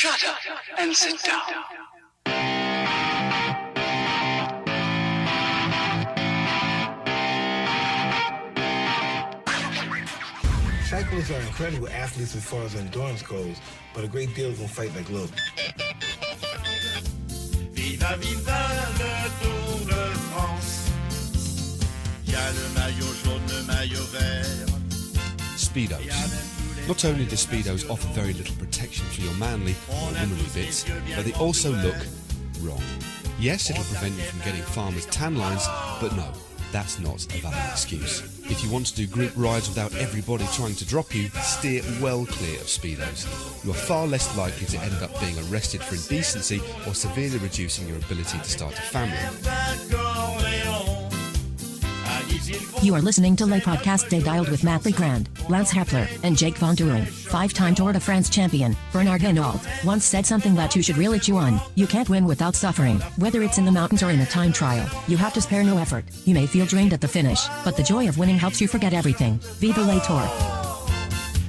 Shut up and sit down. Cyclists are incredible athletes as far as endurance goes, but a great deal of them fight like love. Viva, viva le Tour de France. Il y a le maillot jaune, le maillot vert. Speedos. Not only do Speedos offer very little protection for your manly or womanly bits, but they also look wrong. Yes, it'll prevent you from getting farmers' tan lines, but no, that's not a valid excuse. If you want to do group rides without everybody trying to drop you, steer well clear of Speedos. You are far less likely to end up being arrested for indecency or severely reducing your ability to start a family. You are listening to Le Podcast Day Dialed with Matt Legrand, Lance Hepler, and Jake Von Turing. 5-time Tour de France champion, Bernard Hinault, once said something that you should really chew on. You can't win without suffering. Whether it's in the mountains or in a time trial, you have to spare no effort. You may feel drained at the finish, but the joy of winning helps you forget everything. Vive Le Tour.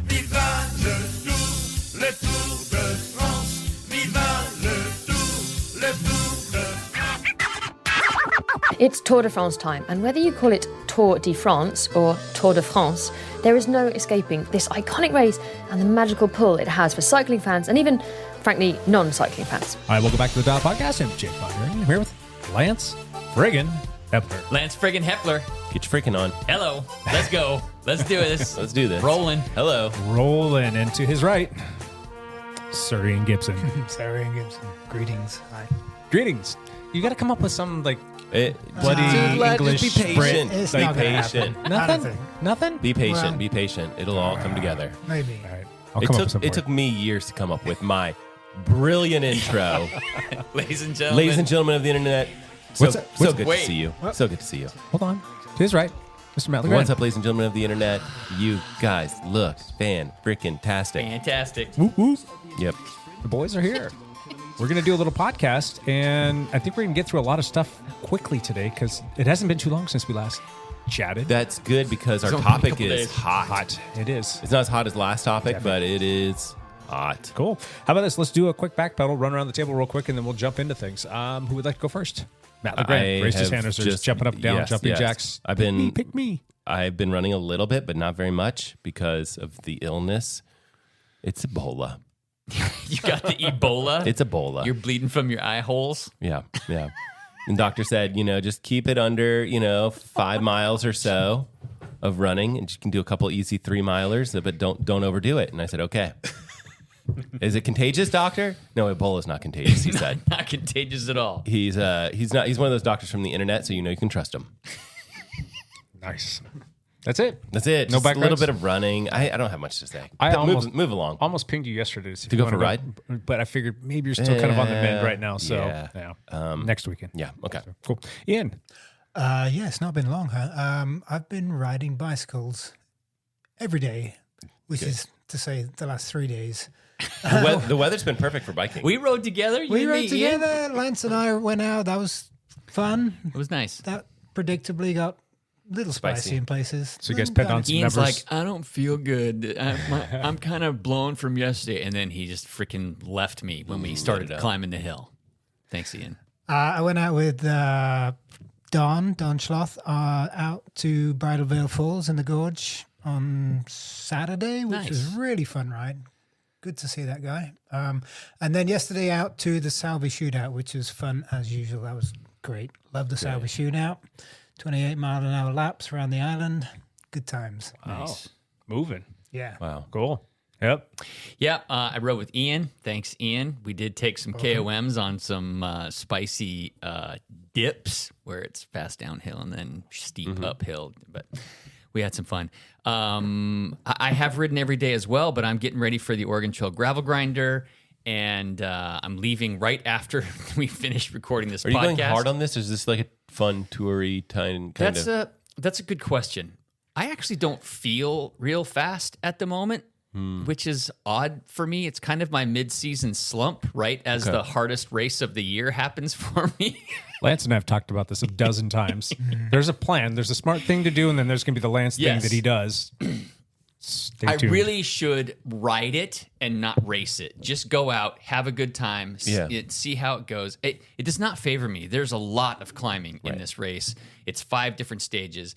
Viva le Tour de France. Viva le Tour de It's Tour de France time, and whether you call it Tour de France or Tour de France, there is no escaping this iconic race and the magical pull it has for cycling fans and even, frankly, non-cycling fans. All right, welcome back to the Dial Podcast. I'm Jake Von Turing. I'm here with Lance friggin' Hepler. Lance friggin' Hepler. Get your freaking on. Hello. Let's go. Let's do this. Let's do this. Rolling. Hello. Rolling, and to his right, Sir Ian Gibson. Sir Ian Gibson. Greetings. Hi. Greetings. You got to come up with some like Bloody English just be patient. Brit. It's Be not gonna patient. happen. I don't think. Nothing? Be patient. Well- Be patient. It'll all come together. Maybe. All right. I'll come up with some It took me years to come up with my brilliant intro. Ladies and gentlemen. Ladies and gentlemen of the internet, so What's that? good to Wait. see you. So good to see you. Hold on. To his right, Mr. Matt Legrand. What's up, ladies and gentlemen of the internet? You guys look fan-freaking-tastic. Fantastic. Whoop, whoop. Yep. The boys are here. We're going to do a little podcast, and I think we're going to get through a lot of stuff quickly today because it hasn't been too long since we last chatted. That's good because our It's only been a topic couple is days. hot. It is. It's not as hot as last topic, but it is hot. Cool. How about this? Let's do a quick back pedal, run around the table real quick, and then we'll jump into things. Who would like to go first? Matt Legrand raised his hand as there's jumping up and down, jumping jacks. Pick me. I've been running a little bit, but not very much because of the illness. It's Ebola. You got the Ebola? It's Ebola. You're bleeding from your eye holes? Yeah. And doctor said, just keep it under, 5 miles or so of running, and you can do a couple easy 3-milers, but don't overdo it. And I said, okay. Is it contagious, doctor? No, Ebola's not contagious, he said. Not contagious at all. He's not. He's one of those doctors from the internet, so you can trust him. Nice. That's it. That's it. No Just a little backgrounds? bit of running. I don't have much to say. I almost move along. Almost pinged you yesterday to see if To you go for a wanted but I figured maybe you're still kind of on the mend right now. So next weekend. Yeah. Okay. So, cool. Ian. Yeah, it's not been long. I've been riding bicycles every day, which is to say the last 3 days. The weather's been perfect for biking. We rode together. We and rode me, Ian? together. Lance and I went out. That was fun. It was nice. That predictably got a little spicy in places. So you guys picked on some Ian's numbers. like, I don't feel good. I'm kind of blown from yesterday. And then he just freaking left me when we started climbing the hill. Thanks, Ian. I went out with Don Schloth out to Bridal Veil Falls in the Gorge on Saturday, which was a really fun ride. Good to see that guy. And then yesterday out to the Salvi Shootout, which was fun as usual. That was great. Love the Salvi Shootout. 28-mile-an-hour laps around the island. Good times. Nice. Moving. Yeah. Wow. Cool. Yep. Yeah, I rode with Ian. Thanks, Ian. We did take some KOMs on some spicy dips where it's fast downhill and then steep uphill. But we had some fun. I have ridden every day as well, but I'm getting ready for the Oregon Trail Gravel Grinder, and I'm leaving right after we finish recording this podcast. Are you going hard on this? Or is this like a fun, toury kind of? That's a good question. I actually don't feel real fast at the moment, which is odd for me. It's kind of my mid-season slump, right as the hardest race of the year happens for me. Lance and I have talked about this a dozen times. There's a plan. There's a smart thing to do, and then there's going to be the Lance thing that he does. Stay I tuned. really should ride it and not race it. Just go out, have a good time, see how it goes. It does not favor me. There's a lot of climbing in this race. It's 5 different stages.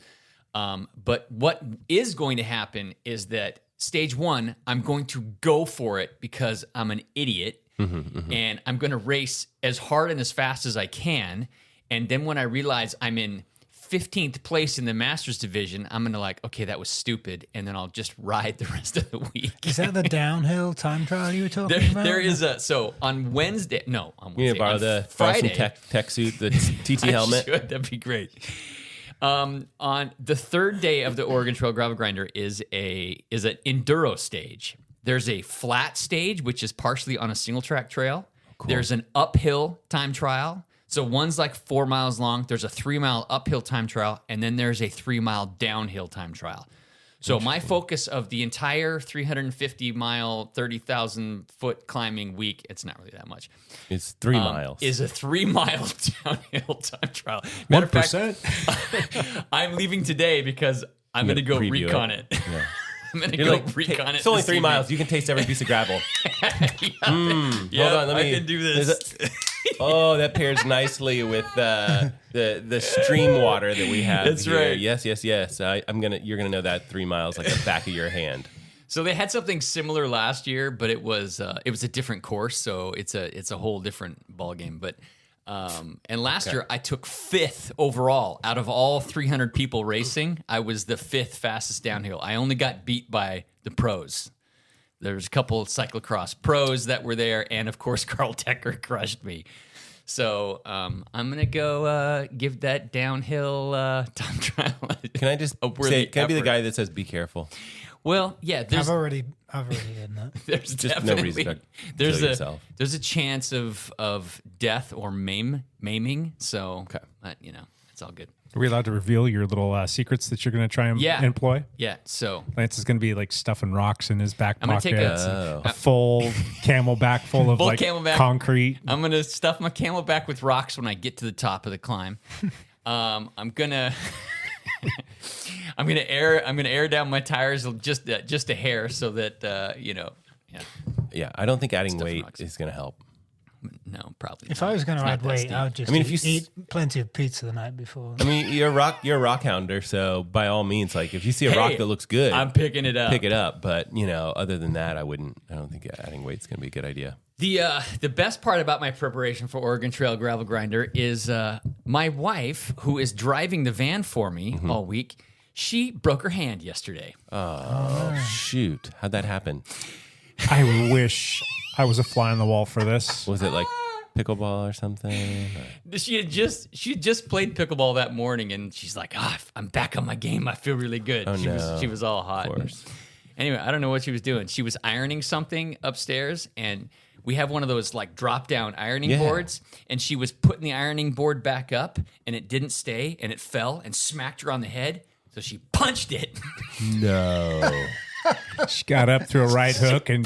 But what is going to happen is that stage 1, I'm going to go for it because I'm an idiot, and I'm going to race as hard and as fast as I can. And then when I realize I'm in 15th place in the Masters division, I'm going to okay, that was stupid, and then I'll just ride the rest of the week. Is that the downhill time trial you were talking about? There is so on Wednesday. No, on Wednesday. You borrow the Friday tech suit, the TT helmet. That'd be great. On the 3rd day of the Oregon Trail Gravel Grinder is an enduro stage. There's a flat stage, which is partially on a single track trail. Cool. There's an uphill time trial. So one's 4 miles long. There's a 3-mile uphill time trial, and then there's a 3-mile downhill time trial. So my focus of the entire 350-mile, 30,000-foot climbing week, it's not really that much. It's 3 miles. Is a 3-mile downhill time trial. Matter of fact, 1%. I'm leaving today because I'm going to go recon it. Yeah. I'm going to go recon it. It's only 3 miles. You can taste every piece of gravel. Hold on, I can do this. Oh, that pairs nicely with the stream water that we have. That's here. right. Yes. You're gonna know that 3 miles like the back of your hand. So they had something similar last year, but it was a different course, so it's a whole different ball game. But and last year I took 5th overall out of all 300 people racing. I was the 5th fastest downhill. I only got beat by the pros. There's a couple of cyclocross pros that were there, and of course, Carl Tecker crushed me. So I'm gonna go give that downhill time trial. Can I just say? Can I be the guy that says, "Be careful"? Well, yeah. I've already done that. There's just definitely no reason to there's kill yourself. There's a chance of death or maiming. So it's all good. Are we allowed to reveal your little secrets that you're going to try and employ? Yeah. So Lance is going to be stuffing rocks in his back pocket. I'm going to take a full camelback full of camelback. Concrete. I'm going to stuff my camelback with rocks when I get to the top of the climb. I'm gonna air down my tires just a hair so that Yeah, I don't think adding weight is going to help. No, probably. If I was going to add weight, I would just eat plenty of pizza the night before. I mean, you're a rock hounder, so by all means, if you see a rock that looks good, I'm picking it up. Pick it up. But other than that, I don't think adding weight's going to be a good idea. The best part about my preparation for Oregon Trail Gravel Grinder is my wife, who is driving the van for me all week. She broke her hand yesterday. Oh, shoot! How'd that happen? I wish I was a fly on the wall for this. Was it like pickleball or something? She had just played pickleball that morning, and she's like, I'm back on my game. I feel really good. Oh, She was all hot. Of course. Anyway, I don't know what she was doing. She was ironing something upstairs, and we have one of those drop-down ironing boards, and she was putting the ironing board back up, and it didn't stay, and it fell and smacked her on the head, so she punched it. No. She got up through a right hook and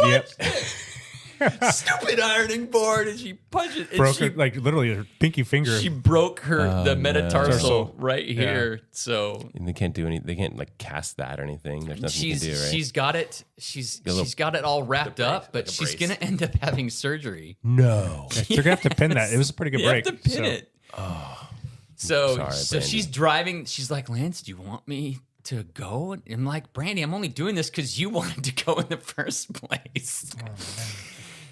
Stupid ironing board, and she punched it. Broke her, literally her pinky finger. She broke the metatarsal right here. So and they can't do any. They can't cast that or anything. There's nothing you can do, right? She's got it. She's got it all wrapped up, but she's gonna end up having surgery. No, they're gonna have to pin that. It was a pretty good break. You have to pin it. Oh, so she's driving. She's like, Lance, do you want me to go? And I'm like, Brandy, I'm only doing this because you wanted to go in the first place. Oh,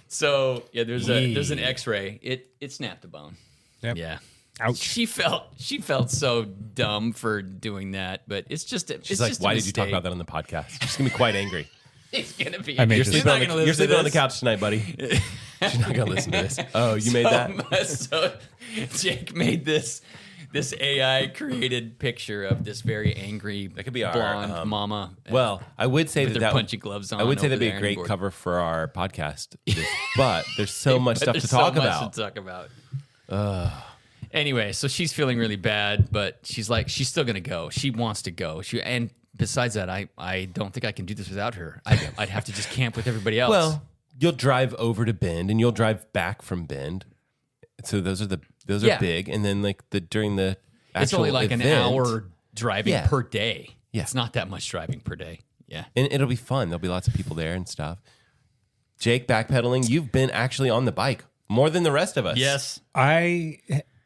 so there's an X-ray. It snapped a bone. Yep. Yeah. Ouch. She felt so dumb for doing that, but it's just she's like, why did you talk about that on the podcast? She's gonna be quite angry. He's gonna be. You're sleeping on the couch tonight, buddy. She's not gonna listen to this. Oh, you made that. So Jake made this AI created picture of this very angry, that could be blonde our mama. Well, I would say with their punchy gloves on. I would say that'd be a great board. cover for our podcast. But there's so much stuff to talk about. Anyway, so she's feeling really bad, but she's still gonna go. She wants to go. And besides that, I don't think I can do this without her. I'd have to just camp with everybody else. Well, you'll drive over to Bend and you'll drive back from Bend. So those are big, and then during the actual it's only event, an hour driving per day. Yeah. It's not that much driving per day. Yeah. And it'll be fun. There'll be lots of people there and stuff. Jake, backpedaling, you've been actually on the bike more than the rest of us. Yes. I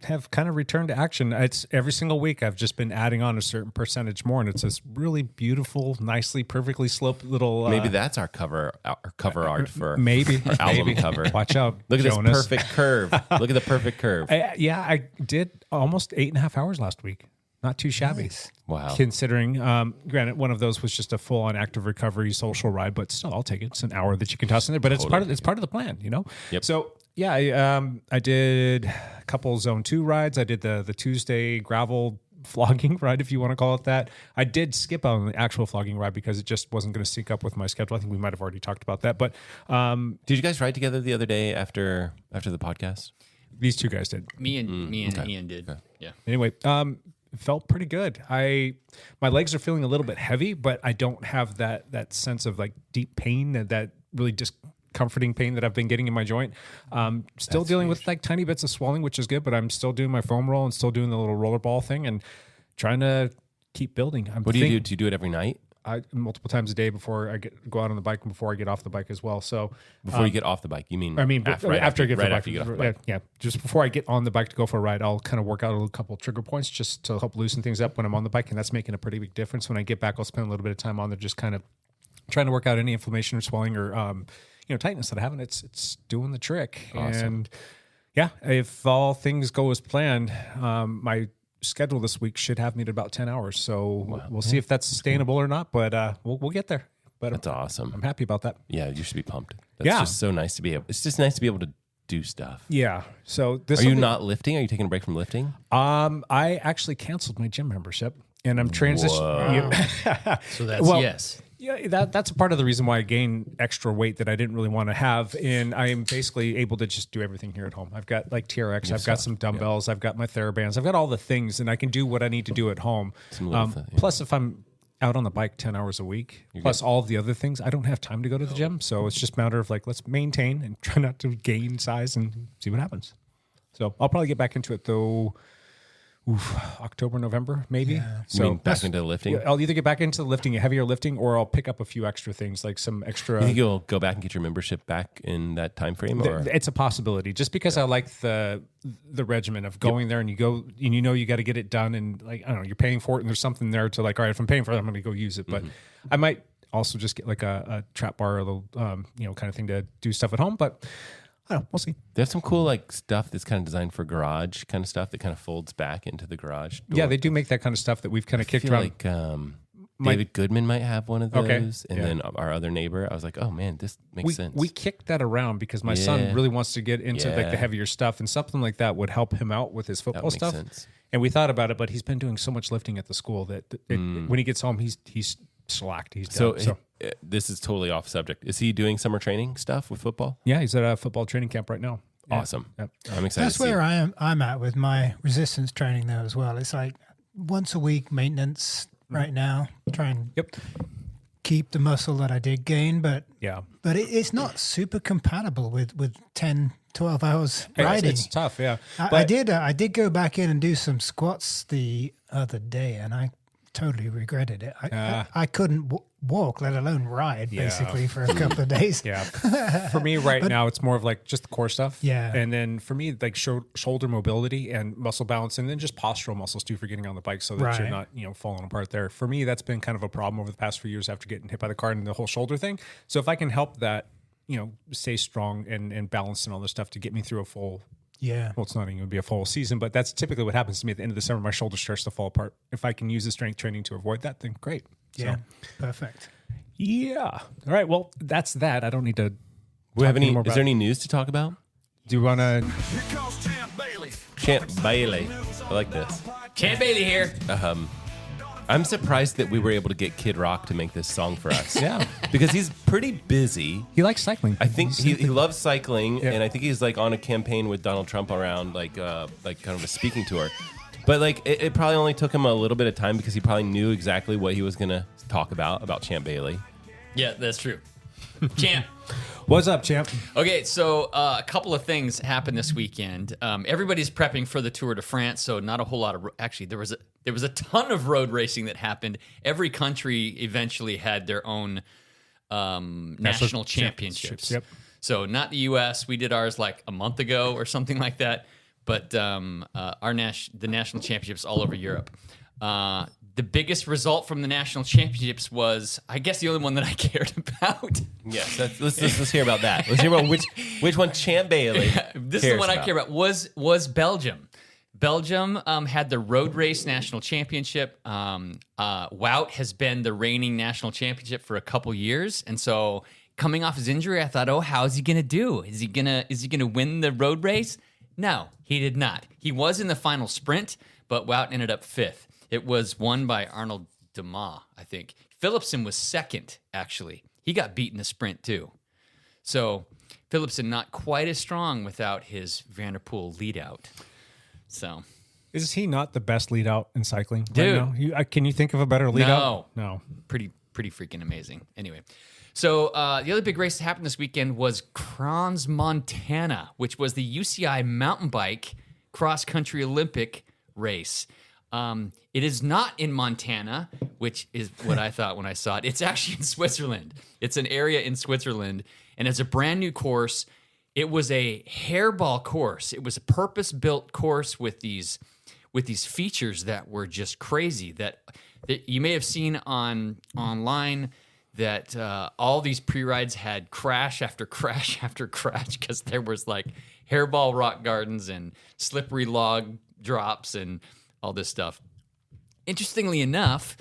have kind of returned to action. It's every single week I've just been adding on a certain percentage more, and it's this really beautiful, nicely, perfectly sloped little. Maybe that's our cover art for maybe our album cover. Watch out! Look at this Jonas. perfect curve. Look at the perfect curve. I did almost 8.5 hours last week. Not too shabby. Nice. Wow. Considering, granted, one of those was just a full-on active recovery social ride, but still, I'll take it. It's an hour that you can toss in there, but it's part of the plan, you know. Yep. So yeah, I did a couple Zone 2 rides. I did the Tuesday gravel flogging ride, if you want to call it that. I did skip on the actual flogging ride because it just wasn't going to sync up with my schedule. I think we might have already talked about that. But did you guys ride together the other day after the podcast? These two guys did. Me and Ian did. Okay. Yeah. Anyway, it felt pretty good. My legs are feeling a little bit heavy, but I don't have that sense of like deep pain, that really discomforting pain that I've been getting in my joint. Still dealing with like tiny bits of swelling, which is good, but I'm still doing my foam roll and still doing the little roller ball thing and trying to keep building. What do you do? Do you do it every night? Multiple times a day before I go out on the bike and before I get off the bike as well. So before you get off the bike, you mean? After I get off the bike. Yeah, just before I get on the bike to go for a ride, I'll kind of work out a couple trigger points just to help loosen things up when I'm on the bike, and that's making a pretty big difference. When I get back, I'll spend a little bit of time on there, just kind of trying to work out any inflammation or swelling or tightness that I have, and it's doing the trick. Awesome. And yeah, if all things go as planned, my schedule this week should have me at about 10 hours. So we'll see if that's sustainable or not, but we'll get there. But that's awesome. I'm happy about that. Yeah, you should be pumped. That's just so nice to be able. It's just nice to be able to do stuff. Yeah. So are you not lifting? Are you taking a break from lifting? I actually canceled my gym membership and I'm transitioning. So that's yes. Yeah, that's a part of the reason why I gained extra weight that I didn't really want to have. And I am basically able to just do everything here at home. I've got like TRX, I've got some dumbbells, I've got my TheraBands, I've got all the things, and I can do what I need to do at home. Plus, if I'm out on the bike 10 hours a week, plus all of the other things, I don't have time to go to the gym. So it's just a matter of like, let's maintain and try not to gain size and see what happens. So I'll probably get back into it though. October, November, maybe. Yeah. So back into lifting? I'll either get back into the lifting, heavier lifting, or I'll pick up a few extra things, like some extra. You think you'll go back and get your membership back in that time frame? Or? It's a possibility, just because I like the regimen of going there and you go and you got to get it done, and like I don't know, you're paying for it, and there's something there to like, all right, if I'm paying for it, I'm going to go use it. But I might also just get like a trap bar or a little kind of thing to do stuff at home, but. I don't know. We'll see. They have some cool like stuff that's kind of designed for garage kind of stuff that kind of folds back into the garage door. Yeah, they do make that kind of stuff that we've kind of kicked around. Like David Goodman might have one of those, and then our other neighbor. I was like, oh man, this makes sense. We kicked that around because my son really wants to get into like the heavier stuff, and something like that would help him out with his football stuff. Sense. And we thought about it, but he's been doing so much lifting at the school that when he gets home, he's slacked. He's done. So this is totally off subject. Is he doing summer training stuff with football? Yeah, he's at a football training camp right now. Yeah. Awesome. Yep. I'm excited. That's where I'm at with my resistance training though as well. It's like once a week maintenance right now. Try and keep the muscle that I did gain, but it's not super compatible with 10, 12 hours riding. It's tough, yeah. I did go back in and do some squats the other day, and I totally regretted it. I couldn't walk, let alone ride, basically, for a couple of days. Yeah. For me now, it's more of like just the core stuff. Yeah. And then for me, like shoulder mobility and muscle balance, and then just postural muscles too for getting on the bike so that you're not, falling apart there. For me, that's been kind of a problem over the past few years after getting hit by the car and the whole shoulder thing. So if I can help that, stay strong and balanced and all this stuff to get me through a full well, it's not even going to be a full season, but that's typically what happens to me at the end of the summer. My shoulder starts to fall apart. If I can use the strength training to avoid that, then great. Yeah, perfect. Yeah. All right. Well, that's that. I don't need to. Is there any news to talk about? Do you want to? Here comes Champ Bailey. Champ Bailey. I like this. Champ Bailey here. I'm surprised that we were able to get Kid Rock to make this song for us. Yeah. Because he's pretty busy. He likes cycling. I think he loves cycling, and I think he's like on a campaign with Donald Trump around like kind of a speaking tour. But like it probably only took him a little bit of time because he probably knew exactly what he was going to talk about Champ Bailey. Yeah, that's true. Champ. What's up, champ? Okay, so a couple of things happened this weekend. Everybody's prepping for the Tour de France, so not a whole lot of. Actually, there was a ton of road racing that happened. Every country eventually had their own national championships. Yep. So not the U.S. We did ours like a month ago or something like that. But the national championships all over Europe. The biggest result from the national championships was, I guess, the only one that I cared about. Yes, let's hear about that. Let's hear about which one Champ Bailey. This is the one I care about. Was Belgium. Belgium had the road race national championship. Wout has been the reigning national championship for a couple years, and so coming off his injury, I thought, how's he gonna do? Is he gonna win the road race? No, he did not. He was in the final sprint, but Wout ended up 5th. It was won by Arnold Dumas, I think. Philipsen was 2nd, actually. He got beat in the sprint, too. So Philipsen not quite as strong without his Van der Poel lead out. So Is he not the best lead out in cycling? Dude. Right now? Can you think of a better lead out? No. Pretty freaking amazing. Anyway. So the other big race that happened this weekend was Crans, Montana, which was the UCI mountain bike cross-country Olympic race. It is not in Montana, which is what I thought when I saw it. It's actually in Switzerland. It's an area in Switzerland, and it's a brand new course. It was a hairball course. It was a purpose-built course with these features that were just crazy. That you may have seen online. That all these pre-rides had crash after crash after crash because there was like hairball rock gardens and slippery log drops and all this stuff. Interestingly enough,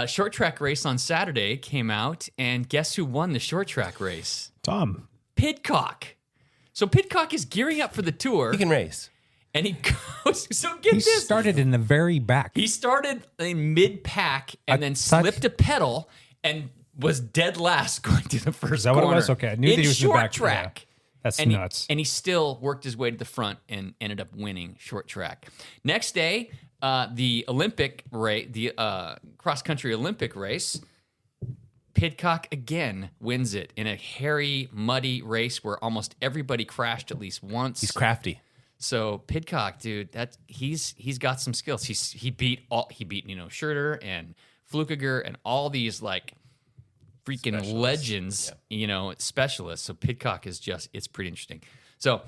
short track race on Saturday came out, and guess who won the short track race? Tom. Pidcock. So Pidcock is gearing up for the Tour. He can race. And he goes, so get this. He started in the very back. He started in mid-pack and then slipped a pedal and was dead last going to the first Is that corner. what it was? Okay, I knew that he was in the back. Short track. Yeah. That's and nuts. And he still worked his way to the front and ended up winning short track. Next day, the Olympic race, the cross-country Olympic race, Pidcock again wins it in a hairy, muddy race where almost everybody crashed at least once. He's crafty. So Pidcock, dude, he's got some skills. He beat Schurter and Flukiger and all these like freaking legends, specialists. So Pidcock is it's pretty interesting. So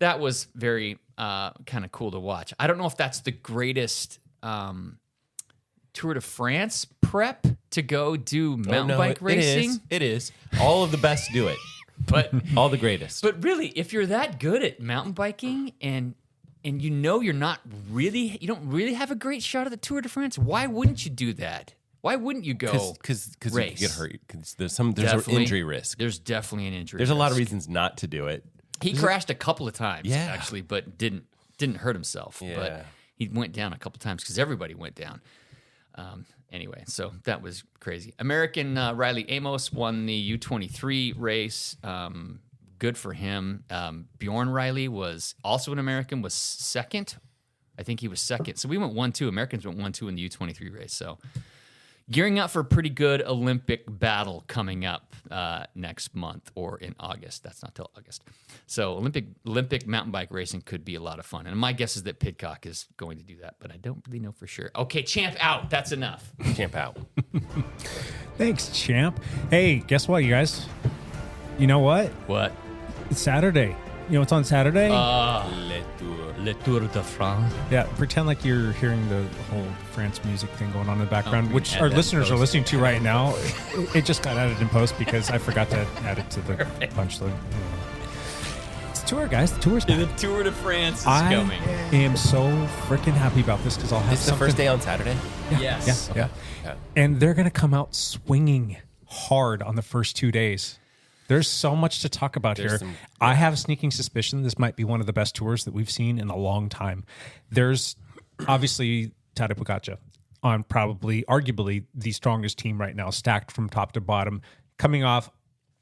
that was very kind of cool to watch. I don't know if that's the greatest Tour de France prep to go do mountain bike racing. It is. All of the best do it. But all the greatest. But really, if you're that good at mountain biking and you don't really have a great shot at the Tour de France, why wouldn't you do that? Why wouldn't you go? Because you get hurt. Because there's an injury risk. There's definitely an injury. There's risk. a lot of reasons not to do it. He crashed a couple of times, actually, but didn't hurt himself. Yeah. But he went down a couple of times because everybody went down. Anyway, so that was crazy. American Riley Amos won the U23 race. Good for him. Bjorn Riley was also an American, was 2nd. I think he was 2nd. So we went 1-2. Americans went 1-2 in the U23 race. So gearing up for a pretty good Olympic battle coming up next month or in August. That's not till August. So Olympic mountain bike racing could be a lot of fun. And my guess is that Pidcock is going to do that, but I don't really know for sure. Okay, Champ out. That's enough. Champ out. Thanks, Champ. Hey, guess what, you guys? You know what? What? It's Saturday. You know what's on Saturday? Le Tour de France. Yeah, pretend like you're hearing the whole France music thing going on in the background, which add our that listeners in are post. listening to right now. It just got added in post because I forgot to add it to the punch list. It's a tour, guys. The tour's back. The Tour de France is I coming. am so freaking happy about this because I'll have It's the something. first day on Saturday. Yes. Yeah. And they're going to come out swinging hard on the first 2 days. There's so much to talk about here. I have a sneaking suspicion this might be one of the best tours that we've seen in a long time. There's obviously Tadej Pogačar on arguably the strongest team right now, stacked from top to bottom, coming off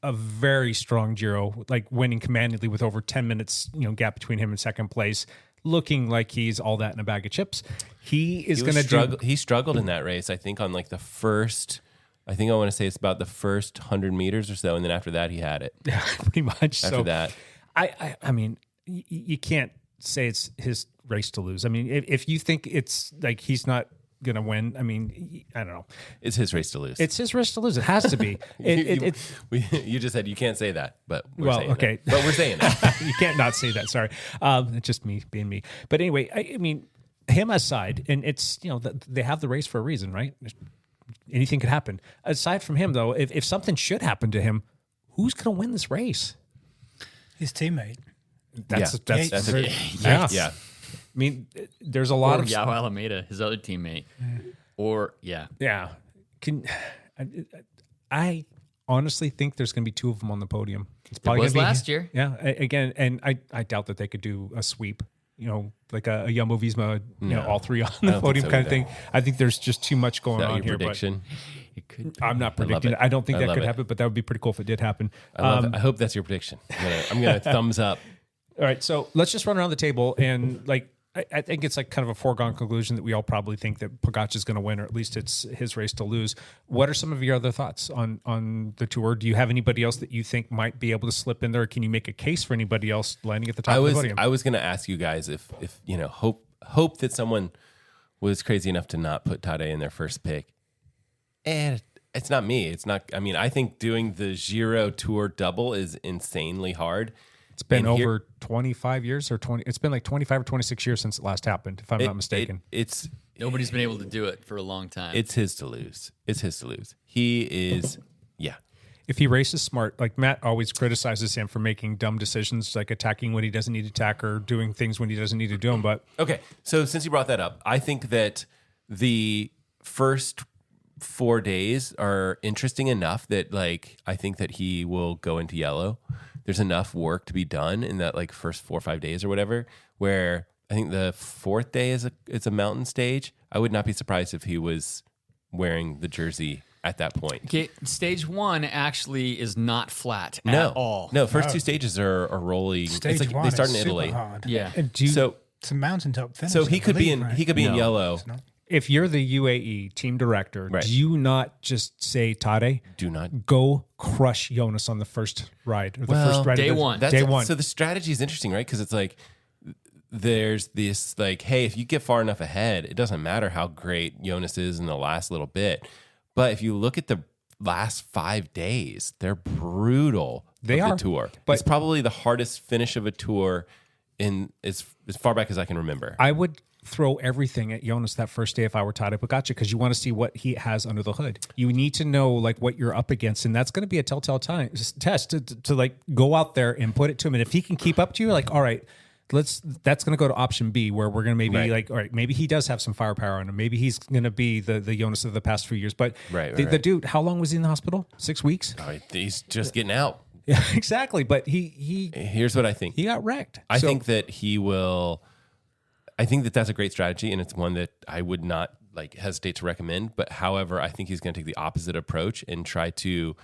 a very strong Giro, like winning commandingly with over 10 minutes, gap between him and second place, looking like he's all that in a bag of chips. He is going to He struggled in that race, I think, on like the first I think I want to say it's about the first 100 meters or so, and then after that, he had it. Yeah, pretty much. After that, I mean, you can't say it's his race to lose. I mean, if you think it's like he's not going to win, I mean, I don't know. It's his race to lose. It's his race to lose. It has to be. You just said you can't say that, but we're saying okay. that. But we're saying that. You can't not say that. Sorry. It's just me being me. But anyway, I mean, him aside, and it's, they have the race for a reason, right? Anything could happen. Aside from him, though, if something should happen to him, who's going to win this race? His teammate. That's yeah. I mean, there's a lot of Yao Alameda, his other teammate, or yeah. I honestly think there's going to be two of them on the podium. It's probably was gonna be, last year. Yeah, again, and I doubt that they could do a sweep. Like a Jumbo Visma, all three on the podium kind of thing. I think there's just too much going on here. Prediction? It could. I'm not predicting it. I don't think that could happen, but that would be pretty cool if it did happen. I hope that's your prediction. I'm gonna thumbs up. All right, so let's just run around the table and I think it's like kind of a foregone conclusion that we all probably think that Pogačar is going to win, or at least it's his race to lose. What are some of your other thoughts on the tour? Do you have anybody else that you think might be able to slip in there? Can you make a case for anybody else landing at the top of the podium? I was going to ask you guys if hope that someone was crazy enough to not put Tadej in their first pick. And it's not me. It's not. I mean, I think doing the Giro Tour double is insanely hard. It's been over 25 years or 20. It's been like 25 or 26 years since it last happened, if I'm not mistaken. Nobody's been able to do it for a long time. It's his to lose. He is, yeah. If he races smart, like Matt always criticizes him for making dumb decisions, like attacking when he doesn't need to attack or doing things when he doesn't need to do them. But okay, so since you brought that up, I think that the first 4 days are interesting enough that I think that he will go into yellow. There's enough work to be done in that first 4 or 5 days or whatever, where I think the fourth day is a mountain stage. I would not be surprised if he was wearing the jersey at that point. Okay, stage one actually is not flat at all. No, first two stages are rolling. Stage it's one they start in is Italy. super hard. Yeah. So it's a mountaintop finish. So he could be in No, yellow. if you're the UAE team director, Right. do you not just say, Tadej, Do not. go crush Jonas on the first ride? Or the first ride day of the, one. Day one. So the strategy is interesting, right? Because it's there's this hey, if you get far enough ahead, it doesn't matter how great Jonas is in the last little bit. But if you look at the last 5 days, they're brutal. They of are, the tour. but- It's probably the hardest finish of a tour in as far back as I can remember. I would throw everything at Jonas that first day if I were Tadej Pogačar, because you want to see what he has under the hood. You need to know what you're up against, and that's going to be a telltale test to go out there and put it to him. And if he can keep up to you, all right, that's going to go to option B, where we're going to maybe all right, maybe he does have some firepower on him. Maybe he's going to be the Jonas of the past few years. But the dude, how long was he in the hospital? 6 weeks? Oh, he's just getting out. Yeah, exactly. But he Here's what I think. he got wrecked. I think that he will. I think that that's a great strategy, and it's one that I would not hesitate to recommend. But however, I think he's going to take the opposite approach and try to